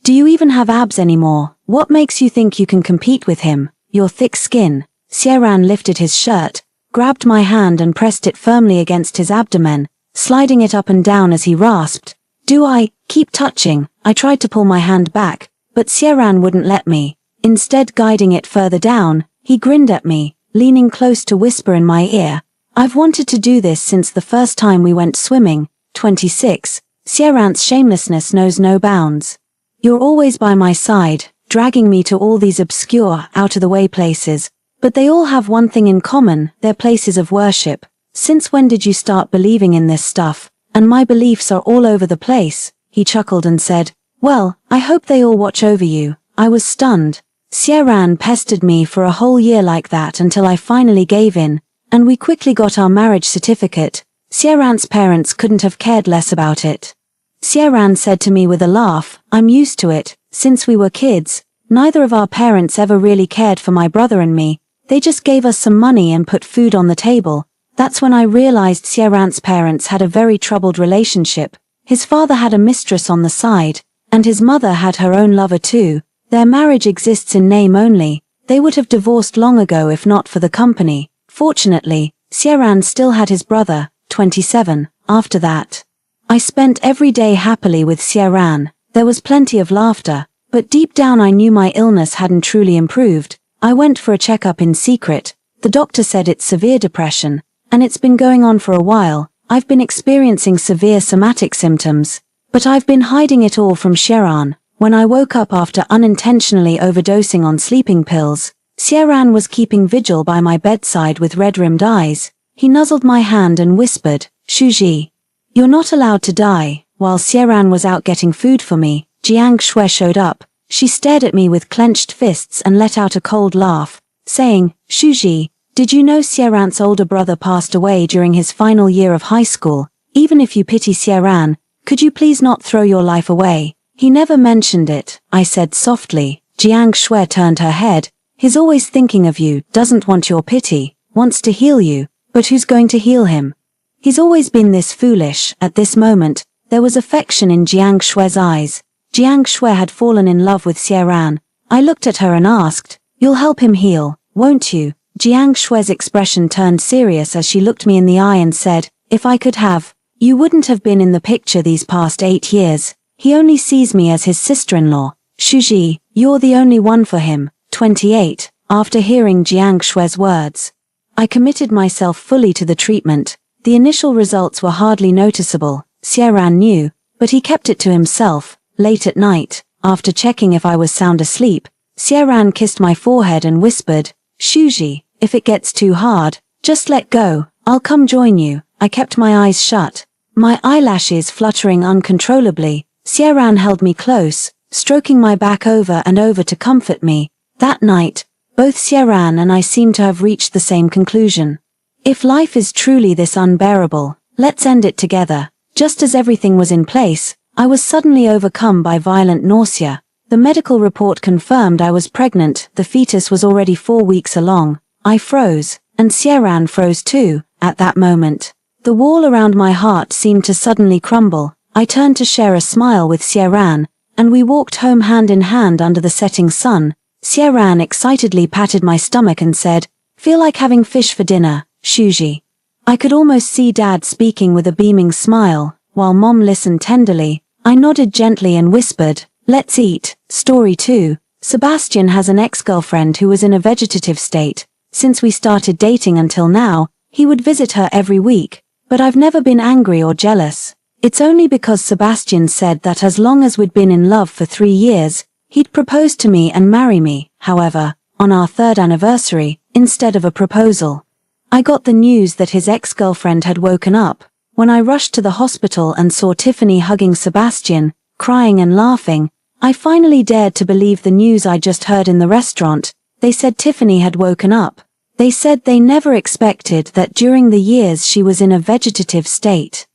"Do you even have abs anymore? What makes you think you can compete with him? Your thick skin." Xieran lifted his shirt, grabbed my hand and pressed it firmly against his abdomen, sliding it up and down as he rasped, "Do I keep touching?" I tried to pull my hand back, but Xieran wouldn't let me. Instead, guiding it further down, he grinned at me, leaning close to whisper in my ear, "I've wanted to do this since the first time we went swimming." 26. Xieran's shamelessness knows no bounds. "You're always by my side, dragging me to all these obscure, out-of-the-way places, but they all have one thing in common, they're places of worship. Since when did you start believing in this stuff? And my beliefs are all over the place." He chuckled and said, "Well, I hope they all watch over you." I was stunned. Xieran pestered me for a whole year like that until I finally gave in, and we quickly got our marriage certificate. Xieran's parents couldn't have cared less about it. Xieran said to me with a laugh, "I'm used to it. Since we were kids, neither of our parents ever really cared for my brother and me. They just gave us some money and put food on the table." That's when I realized Xieran's parents had a very troubled relationship. His father had a mistress on the side, and his mother had her own lover too. Their marriage exists in name only. They would have divorced long ago if not for the company. Fortunately, Xieran still had his brother. 27. After that, I spent every day happily with Xieran. There was plenty of laughter, but deep down I knew my illness hadn't truly improved. I went for a checkup in secret. The doctor said it's severe depression, and it's been going on for a while. I've been experiencing severe somatic symptoms, but I've been hiding it all from Xieran. When I woke up after unintentionally overdosing on sleeping pills, Xieran was keeping vigil by my bedside with red-rimmed eyes. He nuzzled my hand and whispered, "Shuji, you're not allowed to die." While Xieran was out getting food for me, Jiang Shui showed up. She stared at me with clenched fists and let out a cold laugh, saying, "Shuji, Did you know Sierran's older brother passed away during his final year of high school? Even if you pity Sierran, could you please not throw your life away? He never mentioned it, I said softly. Jiang Shui turned her head. He's always thinking of you, doesn't want your pity, wants to heal you, but who's going to heal him? He's always been this foolish. At this moment, there was affection in Jiang Shui's eyes. Jiang Shui had fallen in love with Sierran. I looked at her and asked, "You'll help him heal, won't you?" Jiang Shui's expression turned serious as she looked me in the eye and said, "If I could have, you wouldn't have been in the picture these past 8 years. He only sees me as his sister-in-law. Shuji, you're the only one for him." 28. After hearing Jiang Shui's words, I committed myself fully to the treatment. The initial results were hardly noticeable. Sierran knew, but he kept it to himself. Late at night, after checking if I was sound asleep, Sierran kissed my forehead and whispered, "Shuji, if it gets too hard, just let go, I'll come join you." I kept my eyes shut, my eyelashes fluttering uncontrollably. Sierran held me close, stroking my back over and over to comfort me. That night, both Sierran and I seemed to have reached the same conclusion. If life is truly this unbearable, let's end it together. Just as everything was in place, I was suddenly overcome by violent nausea. The medical report confirmed I was pregnant. The fetus was already 4 weeks along. I froze, and Sierran froze too. At that moment, the wall around my heart seemed to suddenly crumble. I turned to share a smile with Sierran, and we walked home hand in hand under the setting sun. Sierran excitedly patted my stomach and said, "Feel like having fish for dinner, Shuji." I could almost see Dad speaking with a beaming smile, while Mom listened tenderly. I nodded gently and whispered, "Let's eat." Story 2. Sebastian has an ex-girlfriend who was in a vegetative state. Since we started dating until now, he would visit her every week, but I've never been angry or jealous. It's only because Sebastian said that as long as we'd been in love for 3 years, he'd propose to me and marry me. However, on our 3rd anniversary, instead of a proposal, I got the news that his ex-girlfriend had woken up. When I rushed to the hospital and saw Tiffany hugging Sebastian, crying and laughing, I finally dared to believe the news I just heard in the restaurant. They said Tiffany had woken up. They said they never expected that during the years she was in a vegetative state,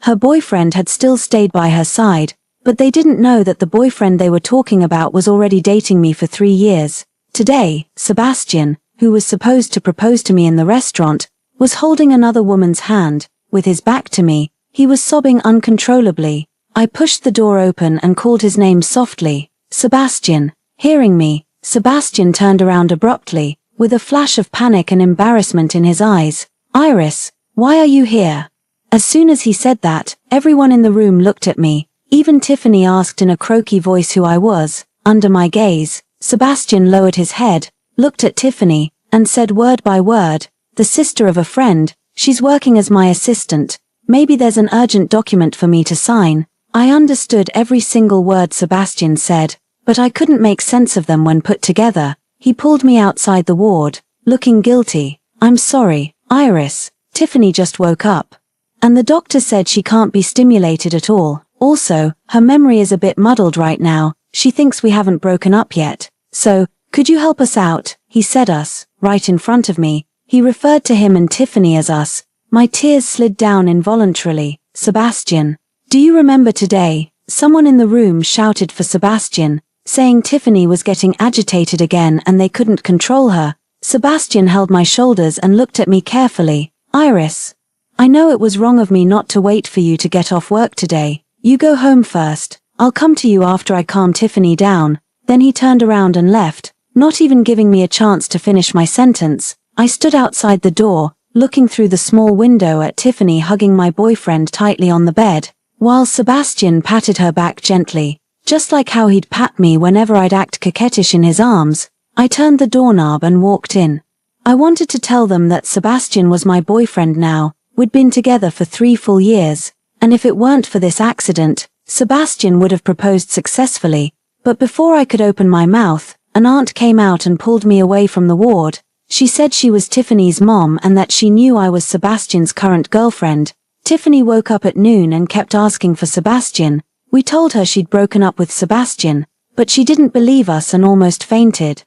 her boyfriend had still stayed by her side, but they didn't know that the boyfriend they were talking about was already dating me for 3 years. Today, Sebastian, who was supposed to propose to me in the restaurant, was holding another woman's hand. With his back to me, he was sobbing uncontrollably. I pushed the door open and called his name softly, "Sebastian." Hearing me, Sebastian turned around abruptly, with a flash of panic and embarrassment in his eyes. "Iris, why are you here?" As soon as he said that, everyone in the room looked at me. Even Tiffany asked in a croaky voice who I was. Under my gaze, Sebastian lowered his head, looked at Tiffany, and said word by word, "The sister of a friend, she's working as my assistant. Maybe there's an urgent document for me to sign." I understood every single word Sebastian said, but I couldn't make sense of them when put together. He pulled me outside the ward, looking guilty. "I'm sorry, Iris. Tiffany just woke up. And the doctor said she can't be stimulated at all. Also, her memory is a bit muddled right now. She thinks we haven't broken up yet. So, could you help us out?" He said us, right in front of me. He referred to him and Tiffany as us. My tears slid down involuntarily. "Sebastian, do you remember today?" Someone in the room shouted for Sebastian, saying Tiffany was getting agitated again and they couldn't control her. Sebastian held my shoulders and looked at me carefully. "Iris, I know it was wrong of me not to wait for you to get off work today. You go home first. I'll come to you after I calm Tiffany down." Then he turned around and left, not even giving me a chance to finish my sentence. I stood outside the door, looking through the small window at Tiffany hugging my boyfriend tightly on the bed, while Sebastian patted her back gently, just like how he'd pat me whenever I'd act coquettish in his arms. I turned the doorknob and walked in. I wanted to tell them that Sebastian was my boyfriend now. We'd been together for 3 full years, and if it weren't for this accident, Sebastian would have proposed successfully. But before I could open my mouth, an aunt came out and pulled me away from the ward. She said she was Tiffany's mom and that she knew I was Sebastian's current girlfriend. Tiffany woke up at noon and kept asking for Sebastian. We told her she'd broken up with Sebastian, but she didn't believe us and almost fainted.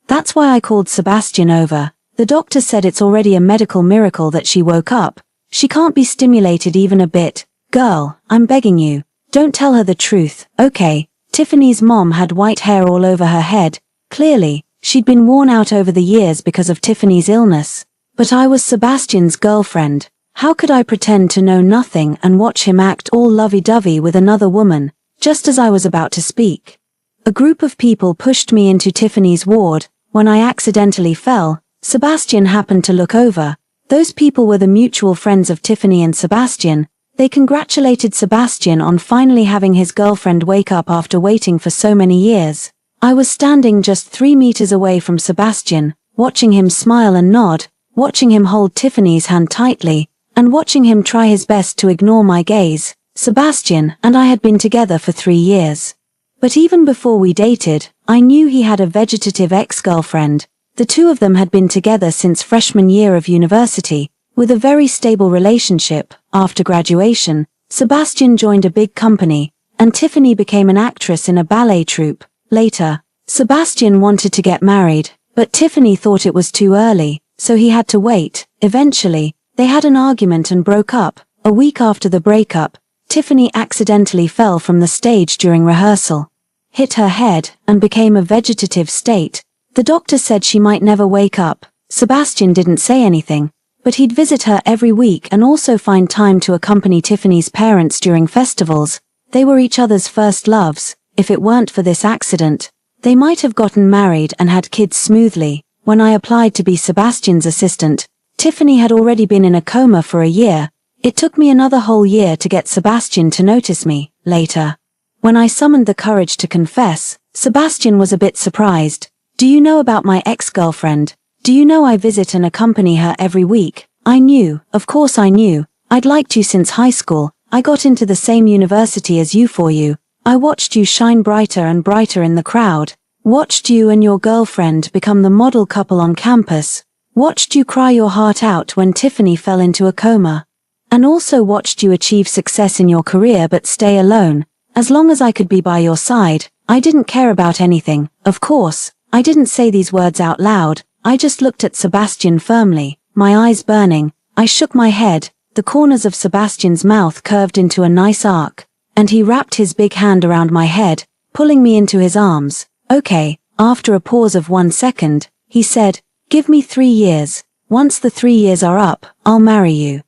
That's why I called Sebastian over. The doctor said it's already a medical miracle that she woke up. She can't be stimulated even a bit. Girl, I'm begging you. Don't tell her the truth, okay? Tiffany's mom had white hair all over her head. Clearly, she'd been worn out over the years because of Tiffany's illness. But I was Sebastian's girlfriend. How could I pretend to know nothing and watch him act all lovey-dovey with another woman, just as I was about to speak? A group of people pushed me into Tiffany's ward. When I accidentally fell, Sebastian happened to look over. Those people were the mutual friends of Tiffany and Sebastian. They congratulated Sebastian on finally having his girlfriend wake up after waiting for so many years. I was standing just 3 meters away from Sebastian, watching him smile and nod, watching him hold Tiffany's hand tightly, and watching him try his best to ignore my gaze. Sebastian and I had been together for 3 years. But even before we dated, I knew he had a vegetative ex-girlfriend. The two of them had been together since freshman year of university, with a very stable relationship. After graduation, Sebastian joined a big company, and Tiffany became an actress in a ballet troupe. Later, Sebastian wanted to get married, but Tiffany thought it was too early, so he had to wait. Eventually, they had an argument and broke up. A week after the breakup, Tiffany accidentally fell from the stage during rehearsal, hit her head, and became a vegetative state. The doctor said she might never wake up. Sebastian didn't say anything, but he'd visit her every week and also find time to accompany Tiffany's parents during festivals. They were each other's first loves. If it weren't for this accident, they might have gotten married and had kids smoothly. When I applied to be Sebastian's assistant, Tiffany had already been in a coma for a year. It took me another whole year to get Sebastian to notice me. Later, when I summoned the courage to confess, Sebastian was a bit surprised. Do you know about my ex-girlfriend? Do you know I visit and accompany her every week? I knew, of course I knew. I'd liked you since high school. I got into the same university as you for you. I watched you shine brighter and brighter in the crowd. Watched you and your girlfriend become the model couple on campus. Watched you cry your heart out when Tiffany fell into a coma. And also watched you achieve success in your career but stay alone. As long as I could be by your side, I didn't care about anything. Of course, I didn't say these words out loud. I just looked at Sebastian firmly, my eyes burning. I shook my head. The corners of Sebastian's mouth curved into a nice arc, and he wrapped his big hand around my head, pulling me into his arms. Okay, after a pause of 1 second, he said, give me 3 years. Once the 3 years are up, I'll marry you.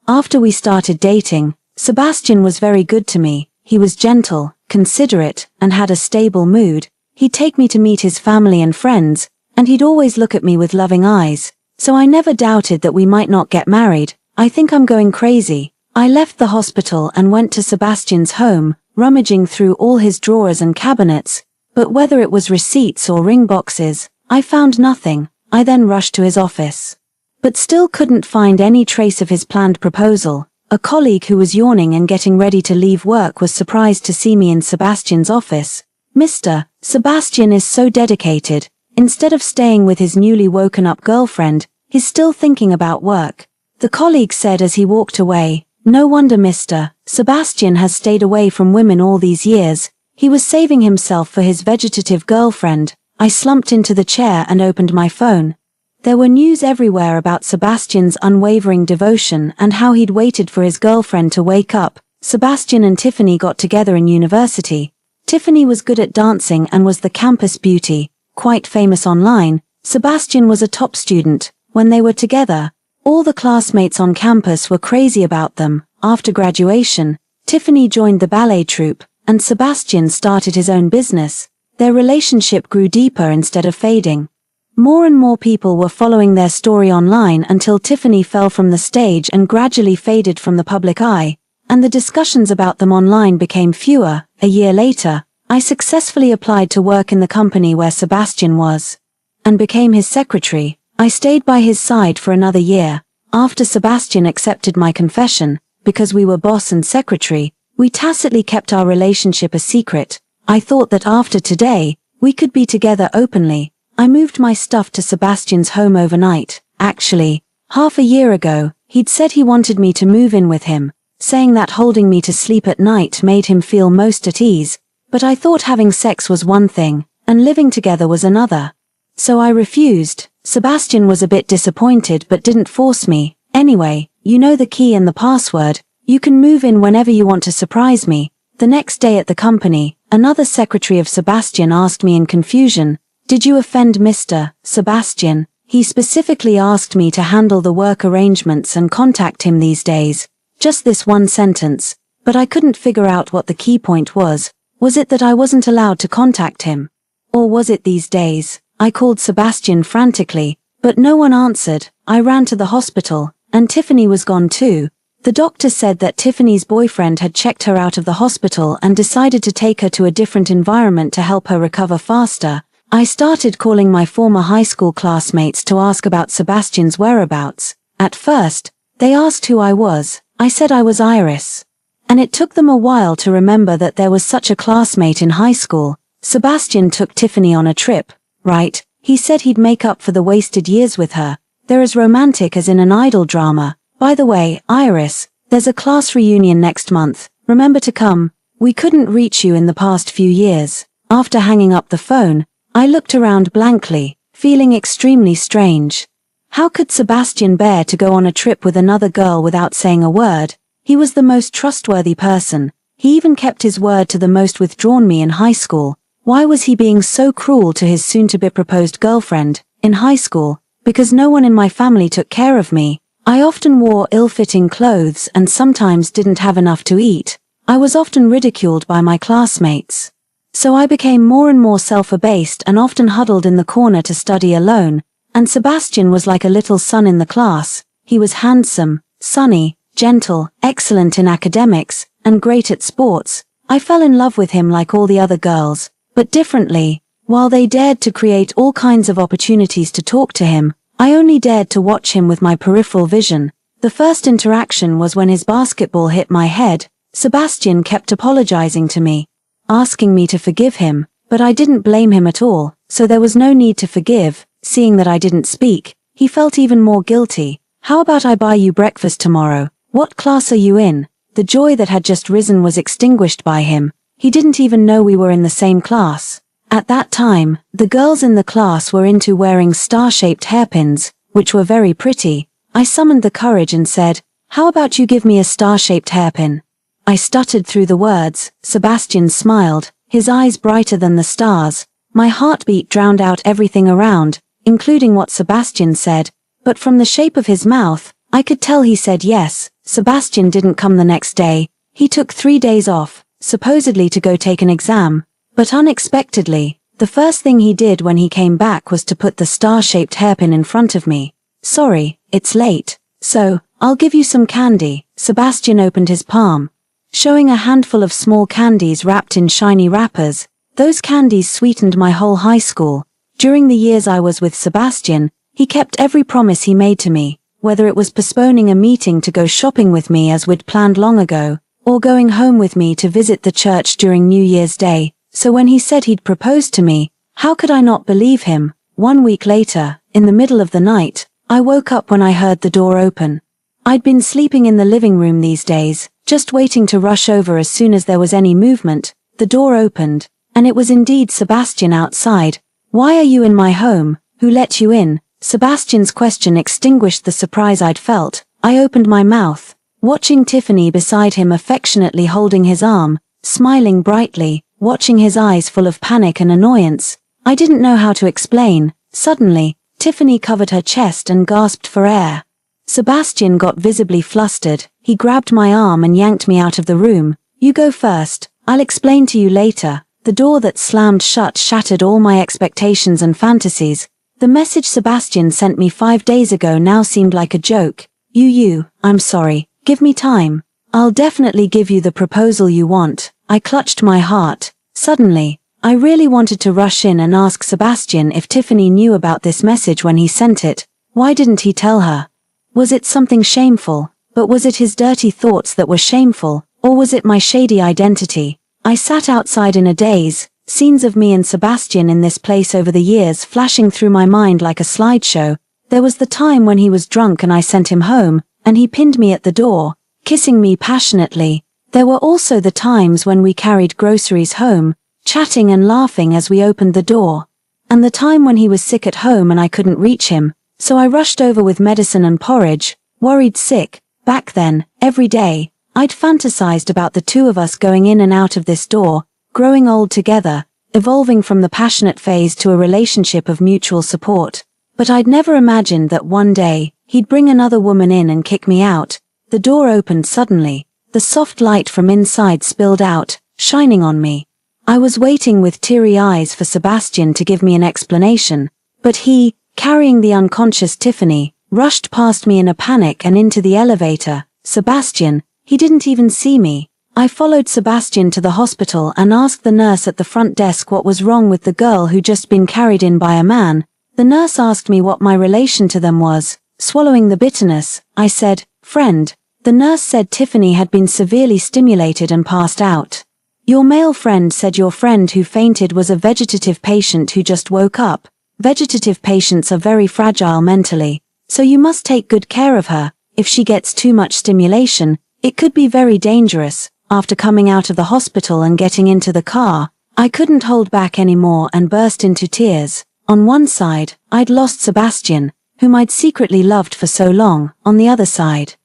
After we started dating, Sebastian was very good to me. He was gentle, considerate, and had a stable mood. He'd take me to meet his family and friends, and he'd always look at me with loving eyes. So I never doubted that we might not get married. I think I'm going crazy. I left the hospital and went to Sebastian's home, rummaging through all his drawers and cabinets, but whether it was receipts or ring boxes, I found nothing. I then rushed to his office, but still couldn't find any trace of his planned proposal. A colleague who was yawning and getting ready to leave work was surprised to see me in Sebastian's office. Mr. Sebastian is so dedicated. Instead of staying with his newly woken up girlfriend, he's still thinking about work. The colleague said as he walked away, no wonder Mr. Sebastian has stayed away from women all these years. He was saving himself for his vegetative girlfriend. I slumped into the chair and opened my phone. There were news everywhere about Sebastian's unwavering devotion and how he'd waited for his girlfriend to wake up. Sebastian and Tiffany got together in university. Tiffany was good at dancing and was the campus beauty, quite famous online. Sebastian was a top student. When they were together, all the classmates on campus were crazy about them. After graduation, Tiffany joined the ballet troupe, and Sebastian started his own business. Their relationship grew deeper instead of fading. More and more people were following their story online until Tiffany fell from the stage and gradually faded from the public eye, and the discussions about them online became fewer. A year later, I successfully applied to work in the company where Sebastian was, and became his secretary. I stayed by his side for another year. After Sebastian accepted my confession, because we were boss and secretary, we tacitly kept our relationship a secret. I thought that after today, we could be together openly. I moved my stuff to Sebastian's home overnight. Actually, half a year ago, he'd said he wanted me to move in with him, saying that holding me to sleep at night made him feel most at ease. But I thought having sex was one thing, and living together was another. So I refused. Sebastian was a bit disappointed but didn't force me. Anyway, you know the key and the password. You can move in whenever you want to surprise me. The next day at the company, another secretary of Sebastian asked me in confusion, "Did you offend Mr. Sebastian?" He specifically asked me to handle the work arrangements and contact him these days. Just this one sentence. But I couldn't figure out what the key point was. Was it that I wasn't allowed to contact him? Or was it these days? I called Sebastian frantically, but no one answered. I ran to the hospital, and Tiffany was gone too. The doctor said that Tiffany's boyfriend had checked her out of the hospital and decided to take her to a different environment to help her recover faster. I started calling my former high school classmates to ask about Sebastian's whereabouts. At first, they asked who I was. I said I was Iris. And it took them a while to remember that there was such a classmate in high school. Sebastian took Tiffany on a trip, right? He said he'd make up for the wasted years with her. They're as romantic as in an idol drama. By the way, Iris, there's a class reunion next month. Remember to come. We couldn't reach you in the past few years. After hanging up the phone, I looked around blankly, feeling extremely strange. How could Sebastian bear to go on a trip with another girl without saying a word? He was the most trustworthy person. He even kept his word to the most withdrawn me in high school. Why was he being so cruel to his soon-to-be proposed girlfriend? In high school, because no one in my family took care of me, I often wore ill-fitting clothes and sometimes didn't have enough to eat. I was often ridiculed by my classmates. So I became more and more self-abased and often huddled in the corner to study alone, and Sebastian was like a little son in the class. He was handsome, sunny, gentle, excellent in academics, and great at sports. I fell in love with him like all the other girls, but differently. While they dared to create all kinds of opportunities to talk to him, I only dared to watch him with my peripheral vision. The first interaction was when his basketball hit my head. Sebastian kept apologizing to me, asking me to forgive him, but I didn't blame him at all, so there was no need to forgive. Seeing that I didn't speak, he felt even more guilty. "How about I buy you breakfast tomorrow? What class are you in?" The joy that had just risen was extinguished by him. He didn't even know we were in the same class. At that time, the girls in the class were into wearing star-shaped hairpins, which were very pretty. I summoned the courage and said, "How about you give me a star-shaped hairpin?" I stuttered through the words. Sebastian smiled, his eyes brighter than the stars. My heartbeat drowned out everything around, including what Sebastian said, but from the shape of his mouth, I could tell he said yes. Sebastian didn't come the next day. He took 3 days off, supposedly to go take an exam, but unexpectedly, the first thing he did when he came back was to put the star-shaped hairpin in front of me. "Sorry, it's late. So, I'll give you some candy." Sebastian opened his palm, showing a handful of small candies wrapped in shiny wrappers. Those candies sweetened my whole high school. During the years I was with Sebastian, he kept every promise he made to me, whether it was postponing a meeting to go shopping with me as we'd planned long ago, or going home with me to visit the church during New Year's Day. So when he said he'd proposed to me, how could I not believe him? 1 week later, in the middle of the night, I woke up when I heard the door open. I'd been sleeping in the living room these days, just waiting to rush over as soon as there was any movement. The door opened, and it was indeed Sebastian outside. "Why are you in my home? Who let you in?" Sebastian's question extinguished the surprise I'd felt. I opened my mouth, watching Tiffany beside him affectionately holding his arm, smiling brightly, watching his eyes full of panic and annoyance. I didn't know how to explain. Suddenly, Tiffany covered her chest and gasped for air. Sebastian got visibly flustered. He grabbed my arm and yanked me out of the room. "You go first. I'll explain to you later." The door that slammed shut shattered all my expectations and fantasies. The message Sebastian sent me 5 days ago now seemed like a joke. I'm sorry. Give me time. I'll definitely give you the proposal you want." I clutched my heart. Suddenly, I really wanted to rush in and ask Sebastian if Tiffany knew about this message when he sent it. Why didn't he tell her? Was it something shameful? But was it his dirty thoughts that were shameful, or was it my shady identity? I sat outside in a daze, scenes of me and Sebastian in this place over the years flashing through my mind like a slideshow. There was the time when he was drunk and I sent him home, and he pinned me at the door, kissing me passionately. There were also the times when we carried groceries home, chatting and laughing as we opened the door. and the time when he was sick at home and I couldn't reach him, so I rushed over with medicine and porridge, worried sick. Back then, every day, I'd fantasized about the two of us going in and out of this door, growing old together, evolving from the passionate phase to a relationship of mutual support. But I'd never imagined that one day, he'd bring another woman in and kick me out. The door opened suddenly. The soft light from inside spilled out, shining on me. I was waiting with teary eyes for Sebastian to give me an explanation, but he, carrying the unconscious Tiffany, rushed past me in a panic and into the elevator. Sebastian, he didn't even see me. I followed Sebastian to the hospital and asked the nurse at the front desk what was wrong with the girl who'd just been carried in by a man. The nurse asked me what my relation to them was. Swallowing the bitterness, I said, friend. The nurse said Tiffany had been severely stimulated and passed out. Your male friend said your friend who fainted was a vegetative patient who just woke up. Vegetative patients are very fragile mentally, so you must take good care of her. If she gets too much stimulation, it could be very dangerous. After coming out of the hospital and getting into the car, I couldn't hold back anymore and burst into tears. On one side, I'd lost Sebastian, whom I'd secretly loved for so long. On the other side,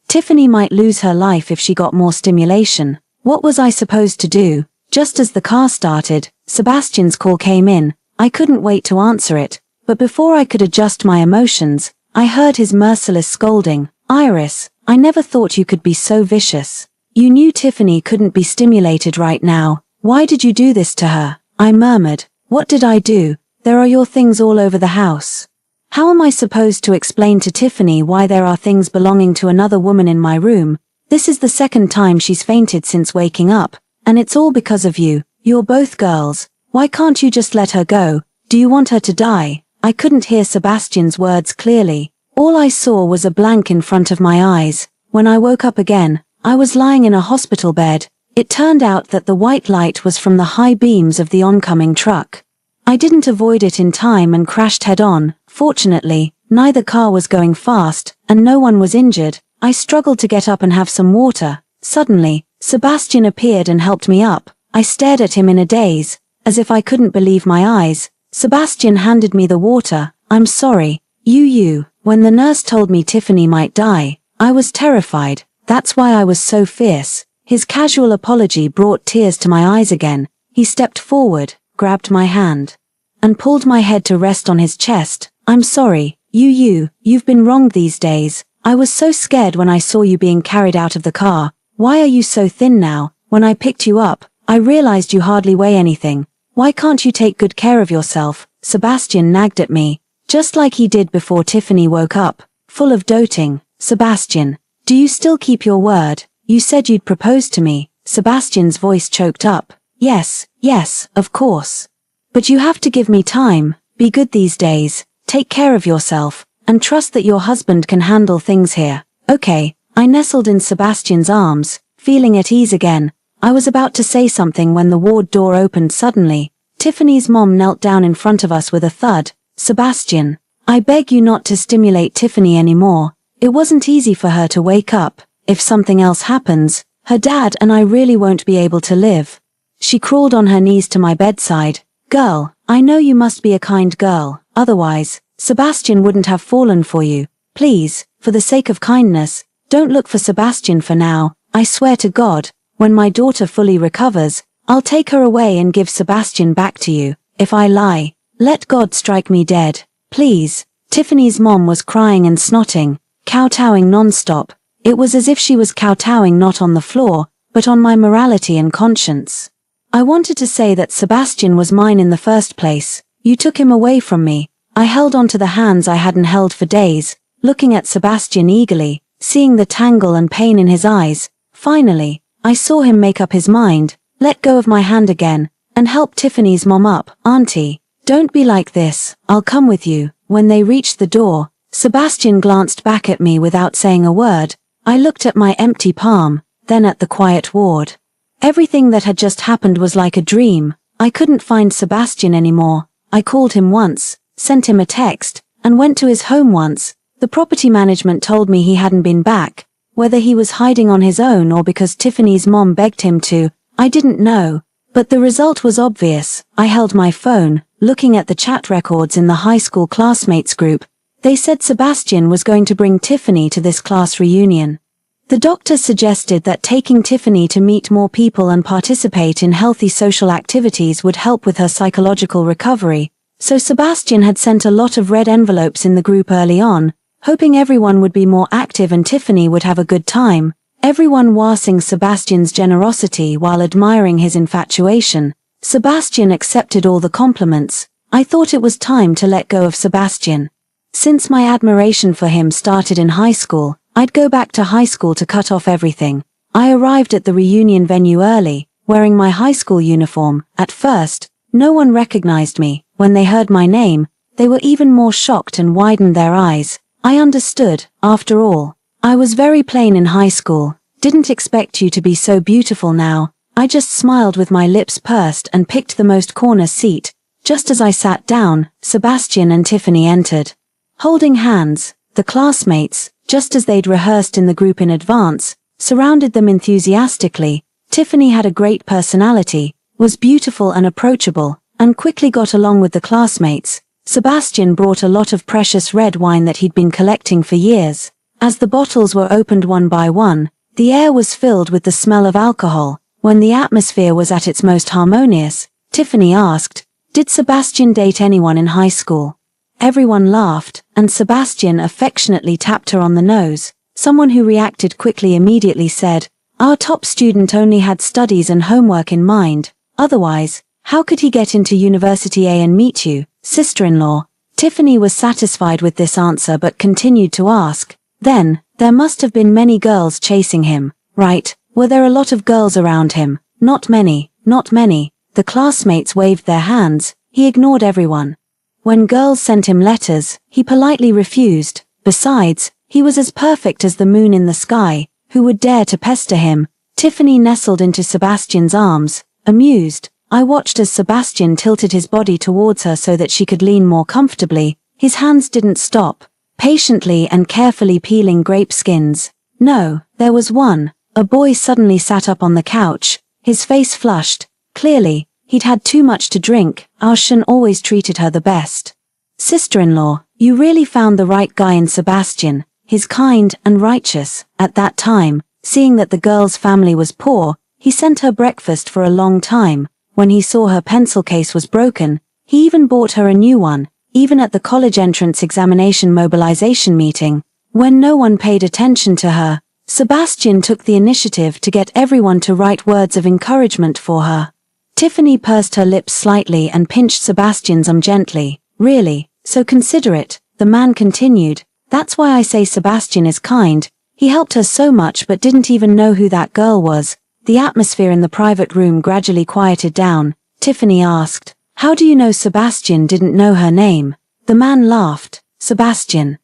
Tiffany might lose her life if she got more stimulation. What was I supposed to do? Just as the car started, Sebastian's call came in. I couldn't wait to answer it, but before I could adjust my emotions, I heard his merciless scolding. Iris, I never thought you could be so vicious. You knew Tiffany couldn't be stimulated right now. Why did you do this to her? I murmured. What did I do? There are your things all over the house. How am I supposed to explain to Tiffany why there are things belonging to another woman in my room? This is the second time she's fainted since waking up, and it's all because of you. You're both girls. Why can't you just let her go? Do you want her to die? I couldn't hear Sebastian's words clearly. All I saw was a blank in front of my eyes. When I woke up again, I was lying in a hospital bed. It turned out that the white light was from the high beams of the oncoming truck. I didn't avoid it in time and crashed head-on. Fortunately, neither car was going fast, and no one was injured. I struggled to get up and have some water. Suddenly, Sebastian appeared and helped me up. I stared at him in a daze, as if I couldn't believe my eyes. Sebastian handed me the water. I'm sorry. When the nurse told me Tiffany might die, I was terrified. That's why I was so fierce. His casual apology brought tears to my eyes again. He stepped forward, grabbed my hand, and pulled my head to rest on his chest. I'm sorry. You've been wronged these days. I was so scared when I saw you being carried out of the car. Why are you so thin now? When I picked you up, I realized you hardly weigh anything. Why can't you take good care of yourself? Sebastian nagged at me, just like he did before Tiffany woke up, full of doting. Sebastian, do you still keep your word? You said you'd propose to me. Sebastian's voice choked up. Yes, of course. But you have to give me time. Be good these days. Take care of yourself, and trust that your husband can handle things here. Okay. I nestled in Sebastian's arms, feeling at ease again. I was about to say something when the ward door opened suddenly. Tiffany's mom knelt down in front of us with a thud. Sebastian, I beg you not to stimulate Tiffany anymore. It wasn't easy for her to wake up. If something else happens, her dad and I really won't be able to live. She crawled on her knees to my bedside. Girl, I know you must be a kind girl. Otherwise, Sebastian wouldn't have fallen for you. Please, for the sake of kindness, don't look for Sebastian for now. I swear to God, when my daughter fully recovers, I'll take her away and give Sebastian back to you. If I lie, let God strike me dead. Please. Tiffany's mom was crying and snotting, kowtowing non-stop. It was as if she was kowtowing not on the floor, but on my morality and conscience. I wanted to say that Sebastian was mine in the first place. You took him away from me. I held onto the hands I hadn't held for days, looking at Sebastian eagerly, seeing the tangle and pain in his eyes. Finally, I saw him make up his mind, let go of my hand again, and help Tiffany's mom up. Auntie, don't be like this. I'll come with you. When they reached the door, Sebastian glanced back at me without saying a word. I looked at my empty palm, then at the quiet ward. Everything that had just happened was like a dream. I couldn't find Sebastian anymore. I called him once, sent him a text, and went to his home once. The property management told me he hadn't been back. Whether he was hiding on his own or because Tiffany's mom begged him to, I didn't know. But the result was obvious. I held my phone, looking at the chat records in the high school classmates group. They said Sebastian was going to bring Tiffany to this class reunion. The doctor suggested that taking Tiffany to meet more people and participate in healthy social activities would help with her psychological recovery, so Sebastian had sent a lot of red envelopes in the group early on, hoping everyone would be more active and Tiffany would have a good time, everyone wasing Sebastian's generosity while admiring his infatuation. Sebastian accepted all the compliments. I thought it was time to let go of Sebastian. Since my admiration for him started in high school, I'd go back to high school to cut off everything. I arrived at the reunion venue early, wearing my high school uniform. At first, no one recognized me. When they heard my name, they were even more shocked and widened their eyes. I understood, after all. I was very plain in high school. Didn't expect you to be so beautiful now. I just smiled with my lips pursed and picked the most corner seat. Just as I sat down, Sebastian and Tiffany entered. Holding hands, the classmates, just as they'd rehearsed in the group in advance, surrounded them enthusiastically. Tiffany had a great personality, was beautiful and approachable, and quickly got along with the classmates. Sebastian brought a lot of precious red wine that he'd been collecting for years. As the bottles were opened one by one, the air was filled with the smell of alcohol. When the atmosphere was at its most harmonious, Tiffany asked, "Did Sebastian date anyone in high school?" Everyone laughed, and Sebastian affectionately tapped her on the nose. Someone who reacted quickly immediately said, "Our top student only had studies and homework in mind. Otherwise, how could he get into University A and meet you, sister-in-law?" Tiffany was satisfied with this answer but continued to ask, "Then, there must have been many girls chasing him, right? Were there a lot of girls around him?" "Not many, not many." The classmates waved their hands. He ignored everyone. When girls sent him letters, he politely refused. Besides, he was as perfect as the moon in the sky. Who would dare to pester him? Tiffany nestled into Sebastian's arms, amused. I watched as Sebastian tilted his body towards her so that she could lean more comfortably. His hands didn't stop, patiently and carefully peeling grape skins. No, there was one. A boy suddenly sat up on the couch, his face flushed. Clearly, he'd had too much to drink. Arshan always treated her the best. "Sister-in-law, you really found the right guy in Sebastian. He's kind and righteous." At that time, seeing that the girl's family was poor, he sent her breakfast for a long time. When he saw her pencil case was broken, he even bought her a new one, even at the college entrance examination mobilization meeting. When no one paid attention to her, Sebastian took the initiative to get everyone to write words of encouragement for her. Tiffany pursed her lips slightly and pinched Sebastian's arm gently. "Really, so considerate," the man continued. "That's why I say Sebastian is kind. He helped her so much but didn't even know who that girl was." The atmosphere in the private room gradually quieted down. Tiffany asked, "How do you know Sebastian didn't know her name?" The man laughed. "Sebastian.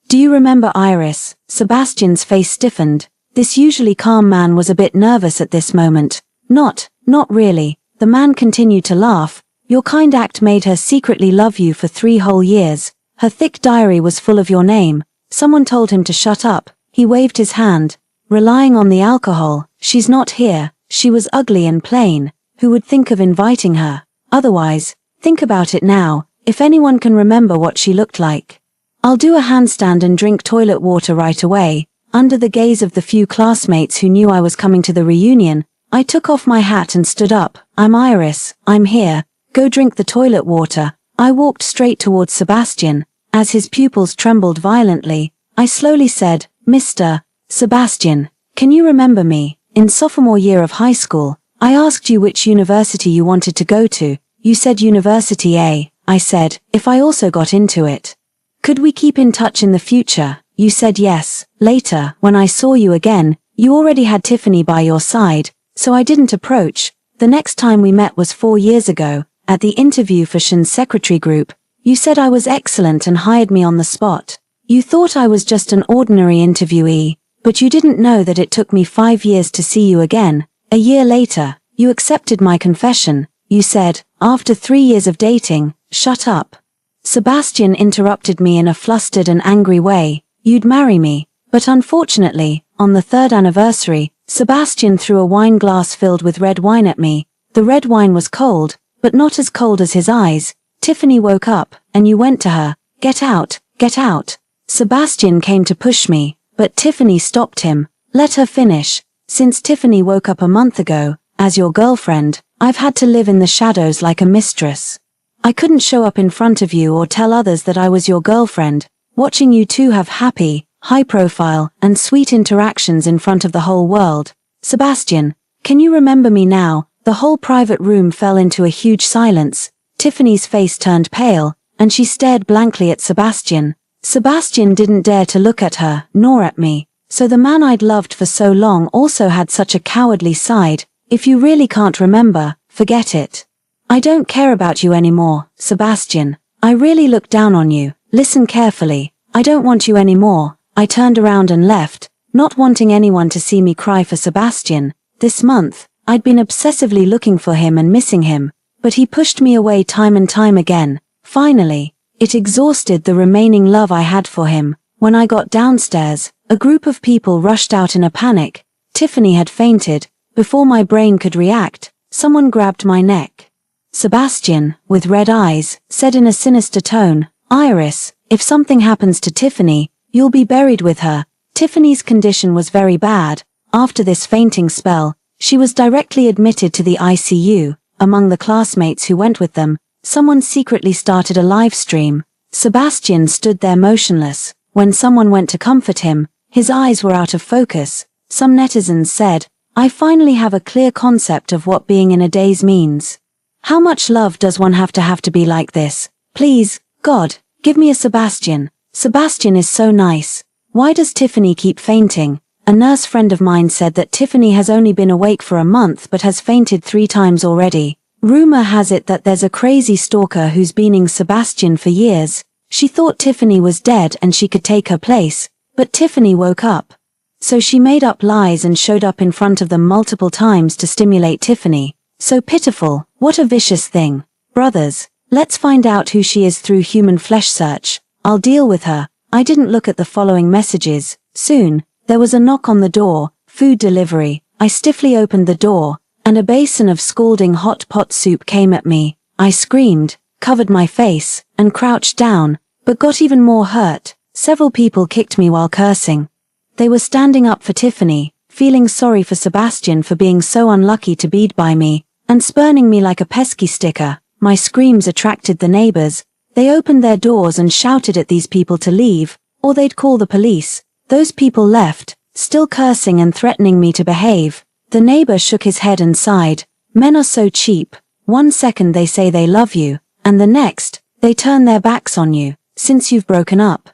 Do you remember Iris?" Sebastian's face stiffened. This usually calm man was a bit nervous at this moment. Not really." The man continued to laugh. "Your kind act made her secretly love you for 3 whole years. Her thick diary was full of your name." Someone told him to shut up. He waved his hand. "Relying on the alcohol. She's not here. She was ugly and plain. Who would think of inviting her? Otherwise, think about it now, if anyone can remember what she looked like." "I'll do a handstand and drink toilet water right away." Under the gaze of the few classmates who knew I was coming to the reunion, I took off my hat and stood up. "I'm Iris. I'm here. Go drink the toilet water." I walked straight towards Sebastian. As his pupils trembled violently, I slowly said, "Mr. Sebastian, can you remember me? In sophomore year of high school, I asked you which university you wanted to go to. You said University A. I said, if I also got into it, could we keep in touch in the future? You said yes. Later, when I saw you again, you already had Tiffany by your side, so I didn't approach. The next time we met was 4 years ago, at the interview for Shin's secretary group. You said I was excellent and hired me on the spot. You thought I was just an ordinary interviewee, but you didn't know that it took me 5 years to see you again. A year later, you accepted my confession. You said, after 3 years of dating, shut up. Sebastian interrupted me in a flustered and angry way. You'd marry me. But unfortunately, on the 3rd anniversary, Sebastian threw a wine glass filled with red wine at me. The red wine was cold, but not as cold as his eyes. Tiffany woke up, and you went to her. Get out, get out. Sebastian came to push me, but Tiffany stopped him. Let her finish. Since Tiffany woke up a month ago, as your girlfriend, I've had to live in the shadows like a mistress. I couldn't show up in front of you or tell others that I was your girlfriend. Watching you two have happy, high-profile, and sweet interactions in front of the whole world. Sebastian, can you remember me now? The whole private room fell into a huge silence. Tiffany's face turned pale, and she stared blankly at Sebastian. Sebastian didn't dare to look at her, nor at me. So the man I'd loved for so long also had such a cowardly side. If you really can't remember, forget it. I don't care about you anymore, Sebastian. I really look down on you. Listen carefully. I don't want you anymore. I turned around and left, not wanting anyone to see me cry for Sebastian. This month, I'd been obsessively looking for him and missing him, but he pushed me away time and time again. Finally, it exhausted the remaining love I had for him. When I got downstairs, a group of people rushed out in a panic. Tiffany had fainted. Before my brain could react, someone grabbed my neck. Sebastian, with red eyes, said in a sinister tone, "Iris, if something happens to Tiffany, you'll be buried with her." Tiffany's condition was very bad. After this fainting spell, she was directly admitted to the ICU. Among the classmates who went with them, someone secretly started a live stream. Sebastian stood there motionless. When someone went to comfort him, his eyes were out of focus. Some netizens said, "I finally have a clear concept of what being in a daze means. How much love does one have to be like this? Please, God, give me a Sebastian. Sebastian is so nice. Why does Tiffany keep fainting?" A nurse friend of mine said that Tiffany has only been awake for a month but has fainted 3 times already. Rumor has it that there's a crazy stalker who's beening Sebastian for years. She thought Tiffany was dead and she could take her place, but Tiffany woke up. So she made up lies and showed up in front of them multiple times to stimulate Tiffany. So pitiful, what a vicious thing. Brothers, let's find out who she is through human flesh search. I'll deal with her. I didn't look at the following messages. Soon, there was a knock on the door, food delivery. I stiffly opened the door, and a basin of scalding hot pot soup came at me. I screamed, covered my face, and crouched down, but got even more hurt. Several people kicked me while cursing. They were standing up for Tiffany, feeling sorry for Sebastian for being so unlucky to be by me, and spurning me like a pesky sticker. My screams attracted the neighbors. They opened their doors and shouted at these people to leave, or they'd call the police. Those people left, still cursing and threatening me to behave. The neighbor shook his head and sighed. Men are so cheap. 1 second they say they love you, and the next, they turn their backs on you, since you've broken up.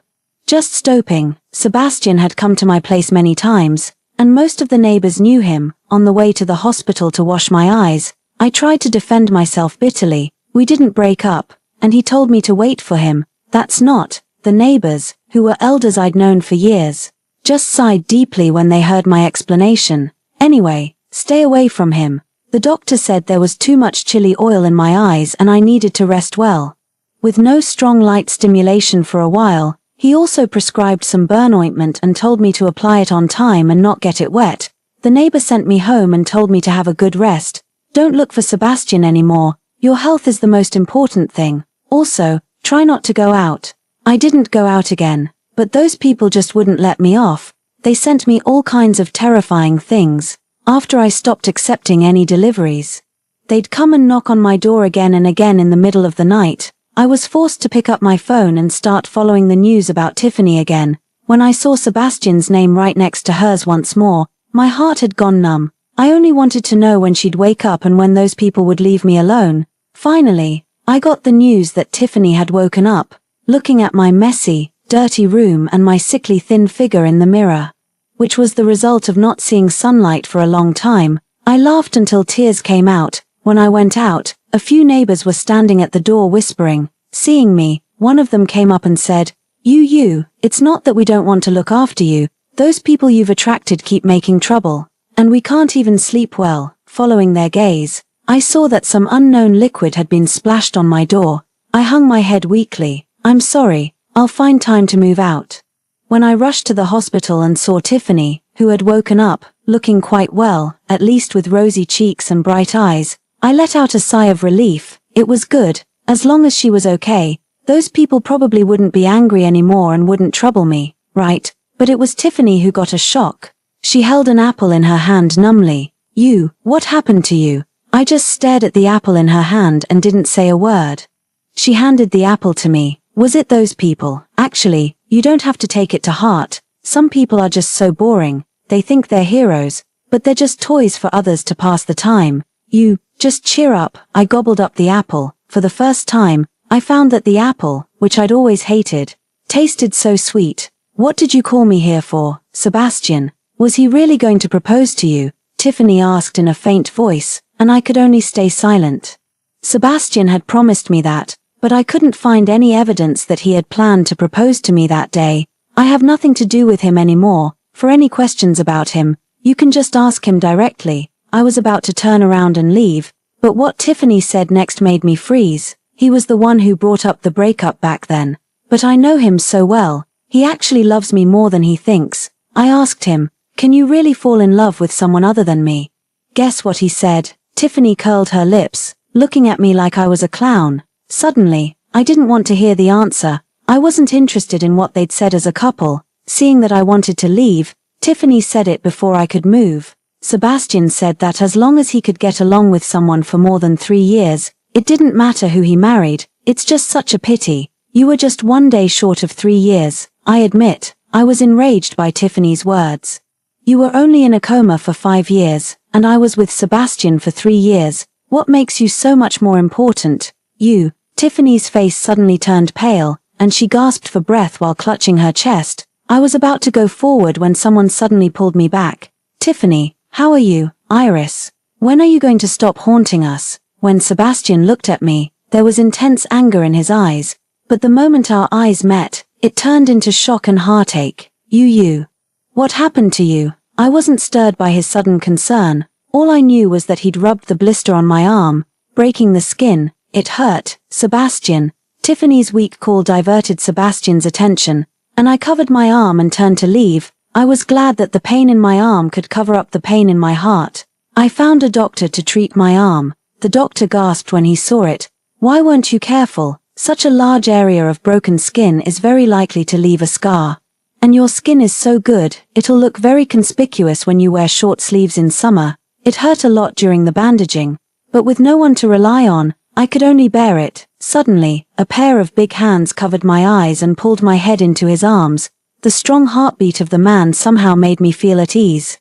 Just stopping, Sebastian had come to my place many times, and most of the neighbors knew him. On the way to the hospital to wash my eyes, I tried to defend myself bitterly. We didn't break up, and he told me to wait for him. That's not. The neighbors, who were elders I'd known for years, just sighed deeply when they heard my explanation. Anyway, stay away from him. The doctor said there was too much chili oil in my eyes and I needed to rest well. With no strong light stimulation for a while, he also prescribed some burn ointment and told me to apply it on time and not get it wet. The neighbor sent me home and told me to have a good rest. Don't look for Sebastian anymore. Your health is the most important thing. Also, try not to go out. I didn't go out again, but those people just wouldn't let me off. They sent me all kinds of terrifying things. After I stopped accepting any deliveries, they'd come and knock on my door again and again in the middle of the night. I was forced to pick up my phone and start following the news about Tiffany again. When I saw Sebastian's name right next to hers once more, my heart had gone numb. I only wanted to know when she'd wake up and when those people would leave me alone. Finally, I got the news that Tiffany had woken up, looking at my messy, dirty room and my sickly thin figure in the mirror, which was the result of not seeing sunlight for a long time. I laughed until tears came out. When I went out, a few neighbors were standing at the door whispering. Seeing me, one of them came up and said, You, it's not that we don't want to look after you. Those people you've attracted keep making trouble, and we can't even sleep well." Following their gaze, I saw that some unknown liquid had been splashed on my door. I hung my head weakly. "I'm sorry, I'll find time to move out." When I rushed to the hospital and saw Tiffany, who had woken up, looking quite well, at least with rosy cheeks and bright eyes, I let out a sigh of relief. It was good. As long as she was okay, those people probably wouldn't be angry anymore and wouldn't trouble me, right? But it was Tiffany who got a shock. She held an apple in her hand numbly. What happened to you? I just stared at the apple in her hand and didn't say a word. She handed the apple to me. Was it those people? Actually, you don't have to take it to heart. Some people are just so boring. They think they're heroes, but they're just toys for others to pass the time. Just cheer up. I gobbled up the apple. For the first time, I found that the apple, which I'd always hated, tasted so sweet. What did you call me here for, Sebastian? Was he really going to propose to you? Tiffany asked in a faint voice, and I could only stay silent. Sebastian had promised me that, but I couldn't find any evidence that he had planned to propose to me that day. I have nothing to do with him anymore. For any questions about him, you can just ask him directly. I was about to turn around and leave, but what Tiffany said next made me freeze. He was the one who brought up the breakup back then. But I know him so well. He actually loves me more than he thinks. I asked him, can you really fall in love with someone other than me? Guess what he said? Tiffany curled her lips, looking at me like I was a clown. Suddenly, I didn't want to hear the answer. I wasn't interested in what they'd said as a couple. Seeing that I wanted to leave, Tiffany said it before I could move. Sebastian said that as long as he could get along with someone for more than 3 years, it didn't matter who he married. It's just such a pity. You were just 1 day short of 3 years. I admit, I was enraged by Tiffany's words. You were only in a coma for 5 years, and I was with Sebastian for 3 years. What makes you so much more important? Tiffany's face suddenly turned pale, and she gasped for breath while clutching her chest. I was about to go forward when someone suddenly pulled me back. Tiffany, how are you, Iris? When are you going to stop haunting us? When Sebastian looked at me, there was intense anger in his eyes, but the moment our eyes met, it turned into shock and heartache. What happened to you? I wasn't stirred by his sudden concern. All I knew was that he'd rubbed the blister on my arm, breaking the skin. It hurt. Sebastian. Tiffany's weak call diverted Sebastian's attention, and I covered my arm and turned to leave. I was glad that the pain in my arm could cover up the pain in my heart. I found a doctor to treat my arm. The doctor gasped when he saw it. Why weren't you careful? Such a large area of broken skin is very likely to leave a scar. And your skin is so good, it'll look very conspicuous when you wear short sleeves in summer. It hurt a lot during the bandaging, but with no one to rely on, I could only bear it. Suddenly, a pair of big hands covered my eyes and pulled my head into his arms. The strong heartbeat of the man somehow made me feel at ease.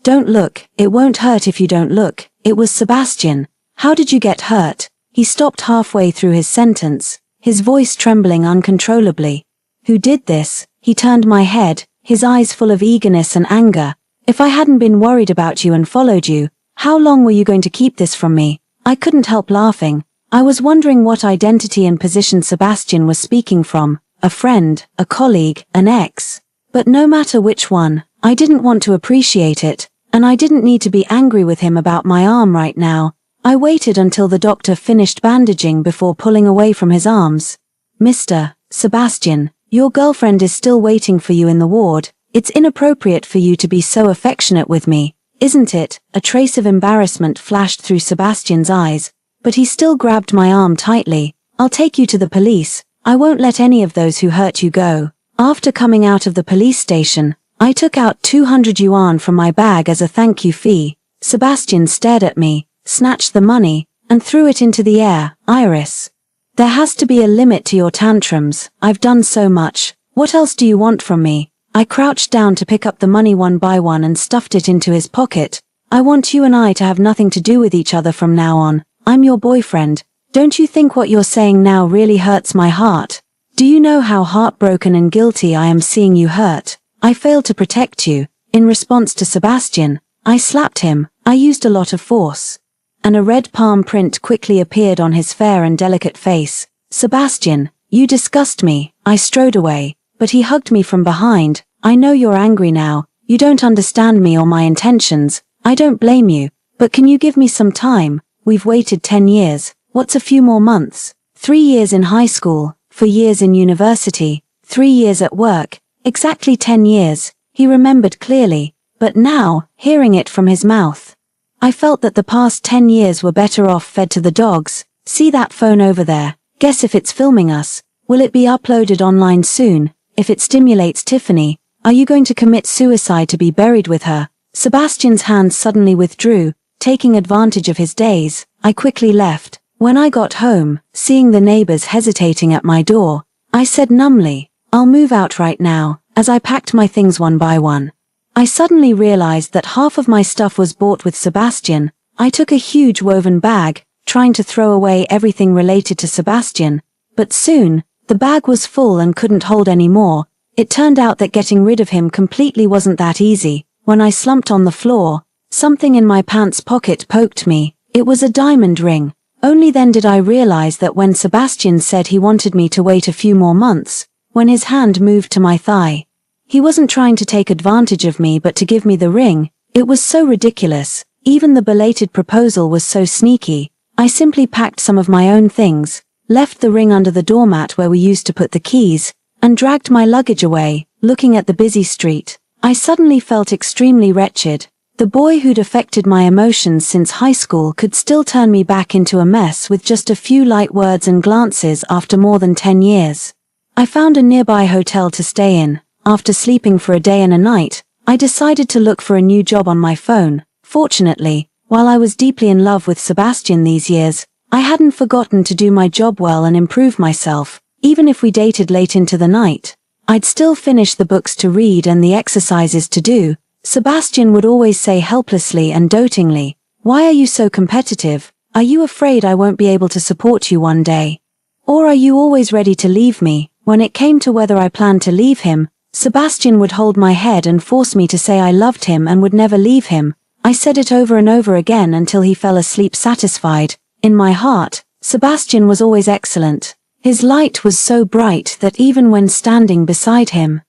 Don't look. It won't hurt if you don't look. It was Sebastian. How did you get hurt? He stopped halfway through his sentence, his voice trembling uncontrollably. Who did this? He turned my head, his eyes full of eagerness and anger. If I hadn't been worried about you and followed you, how long were you going to keep this from me? I couldn't help laughing. I was wondering what identity and position Sebastian was speaking from. A friend, a colleague, an ex. But no matter which one, I didn't want to appreciate it, and I didn't need to be angry with him about my arm right now. I waited until the doctor finished bandaging before pulling away from his arms. Mr. Sebastian, your girlfriend is still waiting for you in the ward. It's inappropriate for you to be so affectionate with me, isn't it? A trace of embarrassment flashed through Sebastian's eyes, but he still grabbed my arm tightly. I'll take you to the police. I won't let any of those who hurt you go. After coming out of the police station, I took out 200 yuan from my bag as a thank you fee. Sebastian stared at me, snatched the money, and threw it into the air. Iris. There has to be a limit to your tantrums. I've done so much. What else do you want from me? I crouched down to pick up the money one by one and stuffed it into his pocket. I want you and I to have nothing to do with each other from now on. I'm your boyfriend. Don't you think what you're saying now really hurts my heart? Do you know how heartbroken and guilty I am seeing you hurt? I failed to protect you. In response to Sebastian, I slapped him. I used a lot of force. And a red palm print quickly appeared on his fair and delicate face. Sebastian, you disgust me. I strode away, but he hugged me from behind. I know you're angry now. You don't understand me or my intentions. I don't blame you. But can you give me some time? We've waited 10 years. What's a few more months? 3 years in high school, 4 years in university, 3 years at work, exactly 10 years. He remembered clearly, but now, hearing it from his mouth, I felt that the past 10 years were better off fed to the dogs. See that phone over there? Guess if it's filming us. Will it be uploaded online soon? If it stimulates Tiffany, are you going to commit suicide to be buried with her? Sebastian's hands suddenly withdrew, taking advantage of his daze. I quickly left. When I got home, seeing the neighbors hesitating at my door, I said numbly, "I'll move out right now." As I packed my things one by one, I suddenly realized that half of my stuff was bought with Sebastian. I took a huge woven bag, trying to throw away everything related to Sebastian, but soon, the bag was full and couldn't hold any more. It turned out that getting rid of him completely wasn't that easy. When I slumped on the floor, something in my pants pocket poked me. It was a diamond ring. Only then did I realize that when Sebastian said he wanted me to wait a few more months, when his hand moved to my thigh, he wasn't trying to take advantage of me but to give me the ring. It was so ridiculous. Even the belated proposal was so sneaky. I simply packed some of my own things, left the ring under the doormat where we used to put the keys, and dragged my luggage away. Looking at the busy street, I suddenly felt extremely wretched. The boy who'd affected my emotions since high school could still turn me back into a mess with just a few light words and glances after more than 10 years. I found a nearby hotel to stay in. After sleeping for a day and a night, I decided to look for a new job on my phone. Fortunately, while I was deeply in love with Sebastian these years, I hadn't forgotten to do my job well and improve myself. Even if we dated late into the night, I'd still finish the books to read and the exercises to do. Sebastian would always say helplessly and dotingly, "Why are you so competitive? Are you afraid I won't be able to support you one day? Or are you always ready to leave me?" When it came to whether I planned to leave him, Sebastian would hold my head and force me to say I loved him and would never leave him. I said it over and over again until he fell asleep satisfied. In my heart, Sebastian was always excellent. His light was so bright that even when standing beside him,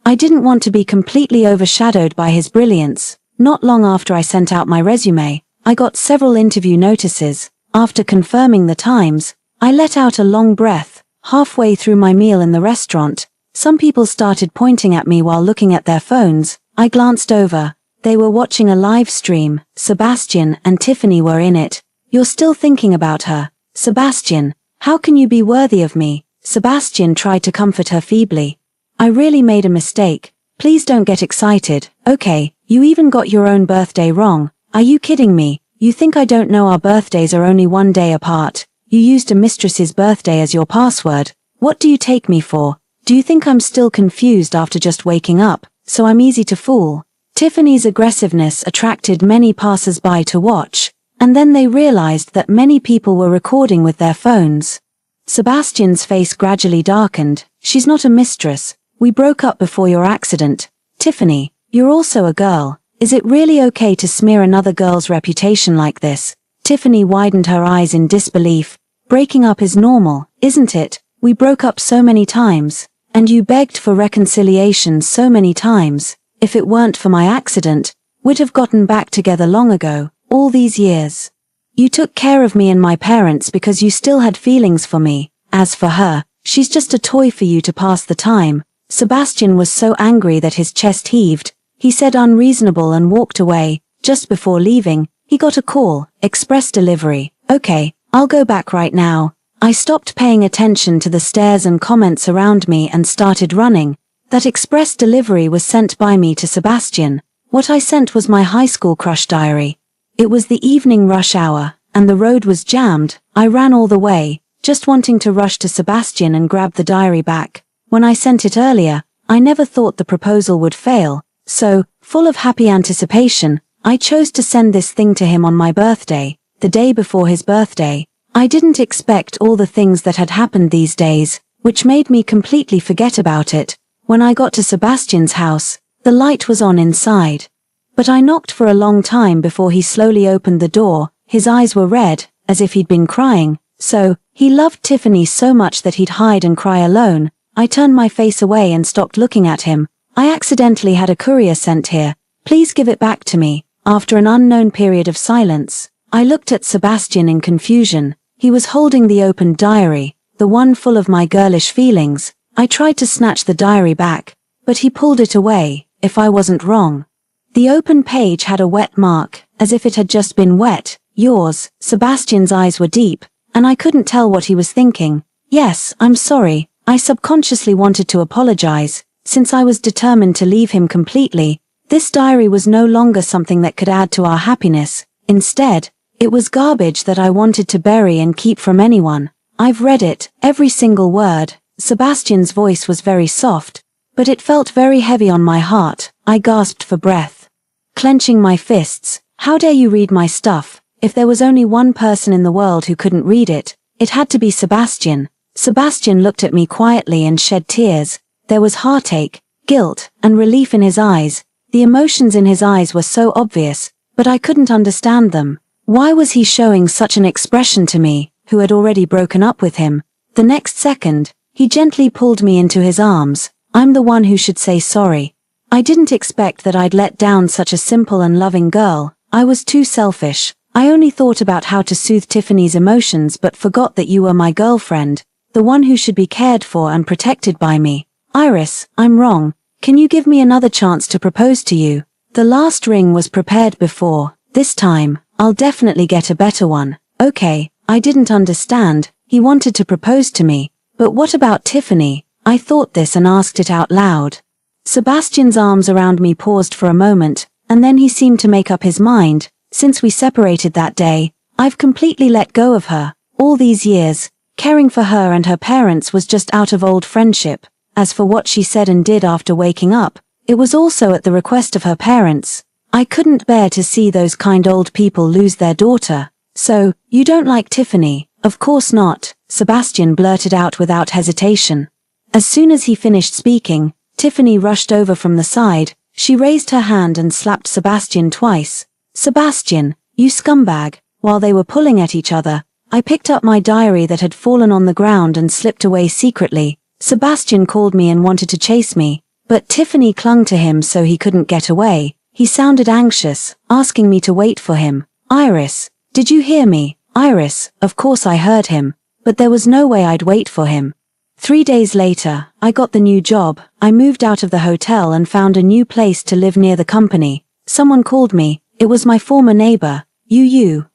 I didn't want to be completely overshadowed by his brilliance. Not long after I sent out my resume, I got several interview notices. After confirming the times, I let out a long breath. Halfway through my meal in the restaurant, some people started pointing at me while looking at their phones. I glanced over. They were watching a live stream. Sebastian and Tiffany were in it. "You're still thinking about her, Sebastian. How can you be worthy of me?" Sebastian tried to comfort her feebly. "I really made a mistake. Please don't get excited. Okay, you even got your own birthday wrong. Are you kidding me? You think I don't know our birthdays are only one day apart? You used a mistress's birthday as your password. What do you take me for? Do you think I'm still confused after just waking up, so I'm easy to fool?" Tiffany's aggressiveness attracted many passers-by to watch, and then they realized that many people were recording with their phones. Sebastian's face gradually darkened. "She's not a mistress. We broke up before your accident. Tiffany, you're also a girl. Is it really okay to smear another girl's reputation like this?" Tiffany widened her eyes in disbelief. "Breaking up is normal, isn't it? We broke up so many times, and you begged for reconciliation so many times. If it weren't for my accident, we'd have gotten back together long ago, all these years. You took care of me and my parents because you still had feelings for me. As for her, she's just a toy for you to pass the time." Sebastian was so angry that his chest heaved. He said unreasonable and walked away. Just before leaving, he got a call, express delivery. "Okay, I'll go back right now." I stopped paying attention to the stares and comments around me and started running. That express delivery was sent by me to Sebastian. What I sent was my high school crush diary. It was the evening rush hour, and the road was jammed. I ran all the way, just wanting to rush to Sebastian and grab the diary back. When I sent it earlier, I never thought the proposal would fail, so, full of happy anticipation, I chose to send this thing to him on my birthday, the day before his birthday. I didn't expect all the things that had happened these days, which made me completely forget about it. When I got to Sebastian's house, the light was on inside. But I knocked for a long time before he slowly opened the door. His eyes were red, as if he'd been crying. So, he loved Tiffany so much that he'd hide and cry alone. I turned my face away and stopped looking at him. "I accidentally had a courier sent here. Please give it back to me." After an unknown period of silence, I looked at Sebastian in confusion. He was holding the opened diary, the one full of my girlish feelings. I tried to snatch the diary back, but he pulled it away. If I wasn't wrong, the open page had a wet mark, as if it had just been wet. Yours. Sebastian's eyes were deep, and I couldn't tell what he was thinking. Yes, I'm sorry. I subconsciously wanted to apologize, since I was determined to leave him completely. This diary was no longer something that could add to our happiness. Instead, it was garbage that I wanted to bury and keep from anyone. I've read it, every single word. Sebastian's voice was very soft, but it felt very heavy on my heart. I gasped for breath, clenching my fists. How dare you read my stuff? If there was only one person in the world who couldn't read it, it had to be Sebastian. Sebastian looked at me quietly and shed tears. There was heartache, guilt, and relief in his eyes. The emotions in his eyes were so obvious, but I couldn't understand them. Why was he showing such an expression to me, who had already broken up with him? The next second, he gently pulled me into his arms. I'm the one who should say sorry. I didn't expect that I'd let down such a simple and loving girl. I was too selfish. I only thought about how to soothe Tiffany's emotions but forgot that you were my girlfriend, the one who should be cared for and protected by me. Iris, I'm wrong. Can you give me another chance to propose to you? The last ring was prepared before. This time, I'll definitely get a better one. Okay, I didn't understand. He wanted to propose to me. But what about Tiffany? I thought this and asked it out loud. Sebastian's arms around me paused for a moment, and then he seemed to make up his mind. Since we separated that day, I've completely let go of her. All these years, caring for her and her parents was just out of old friendship. As for what she said and did after waking up, it was also at the request of her parents. I couldn't bear to see those kind old people lose their daughter. So, you don't like Tiffany? Of course not, Sebastian blurted out without hesitation. As soon as he finished speaking, Tiffany rushed over from the side. She raised her hand and slapped Sebastian twice. Sebastian, you scumbag. While they were pulling at each other, I picked up my diary that had fallen on the ground and slipped away secretly. Sebastian called me and wanted to chase me, but Tiffany clung to him so he couldn't get away. He sounded anxious, asking me to wait for him. Iris, did you hear me? Iris, of course I heard him, but there was no way I'd wait for him. 3 days later, I got the new job. I moved out of the hotel and found a new place to live near the company. Someone called me. It was my former neighbor.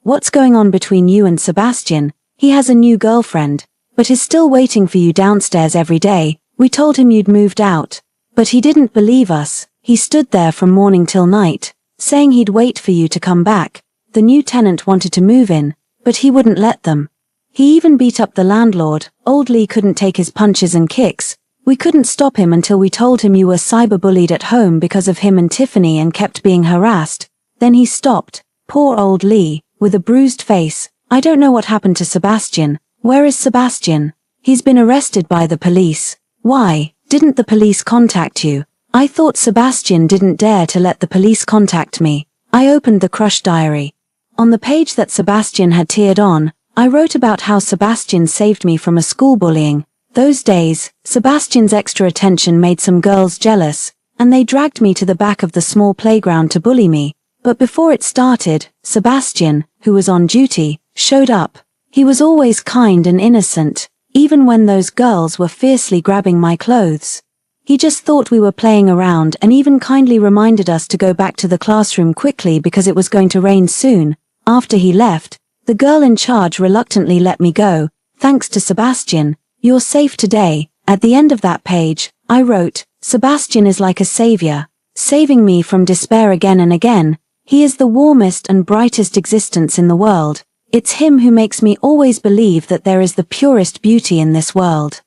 What's going on between you and Sebastian? He has a new girlfriend, but is still waiting for you downstairs every day. We told him you'd moved out, but he didn't believe us. He stood there from morning till night, saying he'd wait for you to come back. The new tenant wanted to move in, but he wouldn't let them. He even beat up the landlord. Old Lee couldn't take his punches and kicks. We couldn't stop him until we told him you were cyberbullied at home because of him and Tiffany and kept being harassed. Then he stopped. Poor old Lee, with a bruised face. I don't know what happened to Sebastian. Where is Sebastian? He's been arrested by the police. Why? Didn't the police contact you? I thought Sebastian didn't dare to let the police contact me. I opened the crush diary. On the page that Sebastian had teared on, I wrote about how Sebastian saved me from a school bullying. Those days, Sebastian's extra attention made some girls jealous, and they dragged me to the back of the small playground to bully me. But before it started, Sebastian, who was on duty, showed up. He was always kind and innocent, even when those girls were fiercely grabbing my clothes. He just thought we were playing around and even kindly reminded us to go back to the classroom quickly because it was going to rain soon. After he left, the girl in charge reluctantly let me go. Thanks to Sebastian, you're safe today. At the end of that page, I wrote, Sebastian is like a savior, saving me from despair again and again. He is the warmest and brightest existence in the world. It's him who makes me always believe that there is the purest beauty in this world.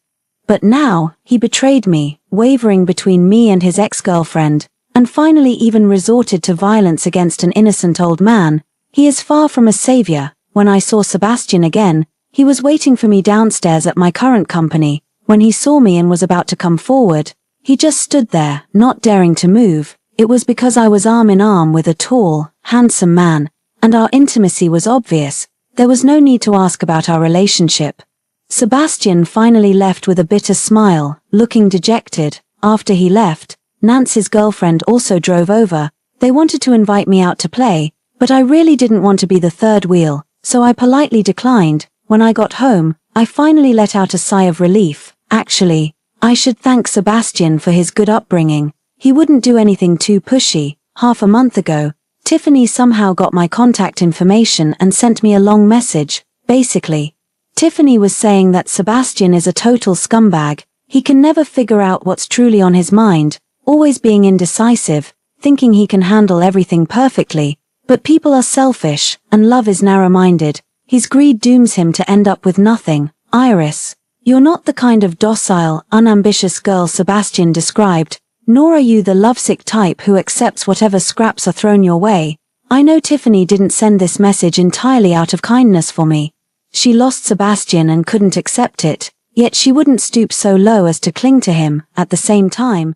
But now, he betrayed me, wavering between me and his ex-girlfriend, and finally even resorted to violence against an innocent old man. He is far from a savior. When I saw Sebastian again, he was waiting for me downstairs at my current company. When he saw me and was about to come forward, he just stood there, not daring to move. It was because I was arm in arm with a tall, handsome man, and our intimacy was obvious. There was no need to ask about our relationship. Sebastian finally left with a bitter smile, looking dejected. After he left, Nancy's girlfriend also drove over. They wanted to invite me out to play, but I really didn't want to be the third wheel, so I politely declined. When I got home, I finally let out a sigh of relief. Actually, I should thank Sebastian for his good upbringing. He wouldn't do anything too pushy. Half a month ago, Tiffany somehow got my contact information and sent me a long message. Basically, Tiffany was saying that Sebastian is a total scumbag. He can never figure out what's truly on his mind, always being indecisive, thinking he can handle everything perfectly. But people are selfish, and love is narrow-minded. His greed dooms him to end up with nothing. Iris, you're not the kind of docile, unambitious girl Sebastian described, nor are you the lovesick type who accepts whatever scraps are thrown your way. I know Tiffany didn't send this message entirely out of kindness for me. She lost Sebastian and couldn't accept it, yet she wouldn't stoop so low as to cling to him. At the same time,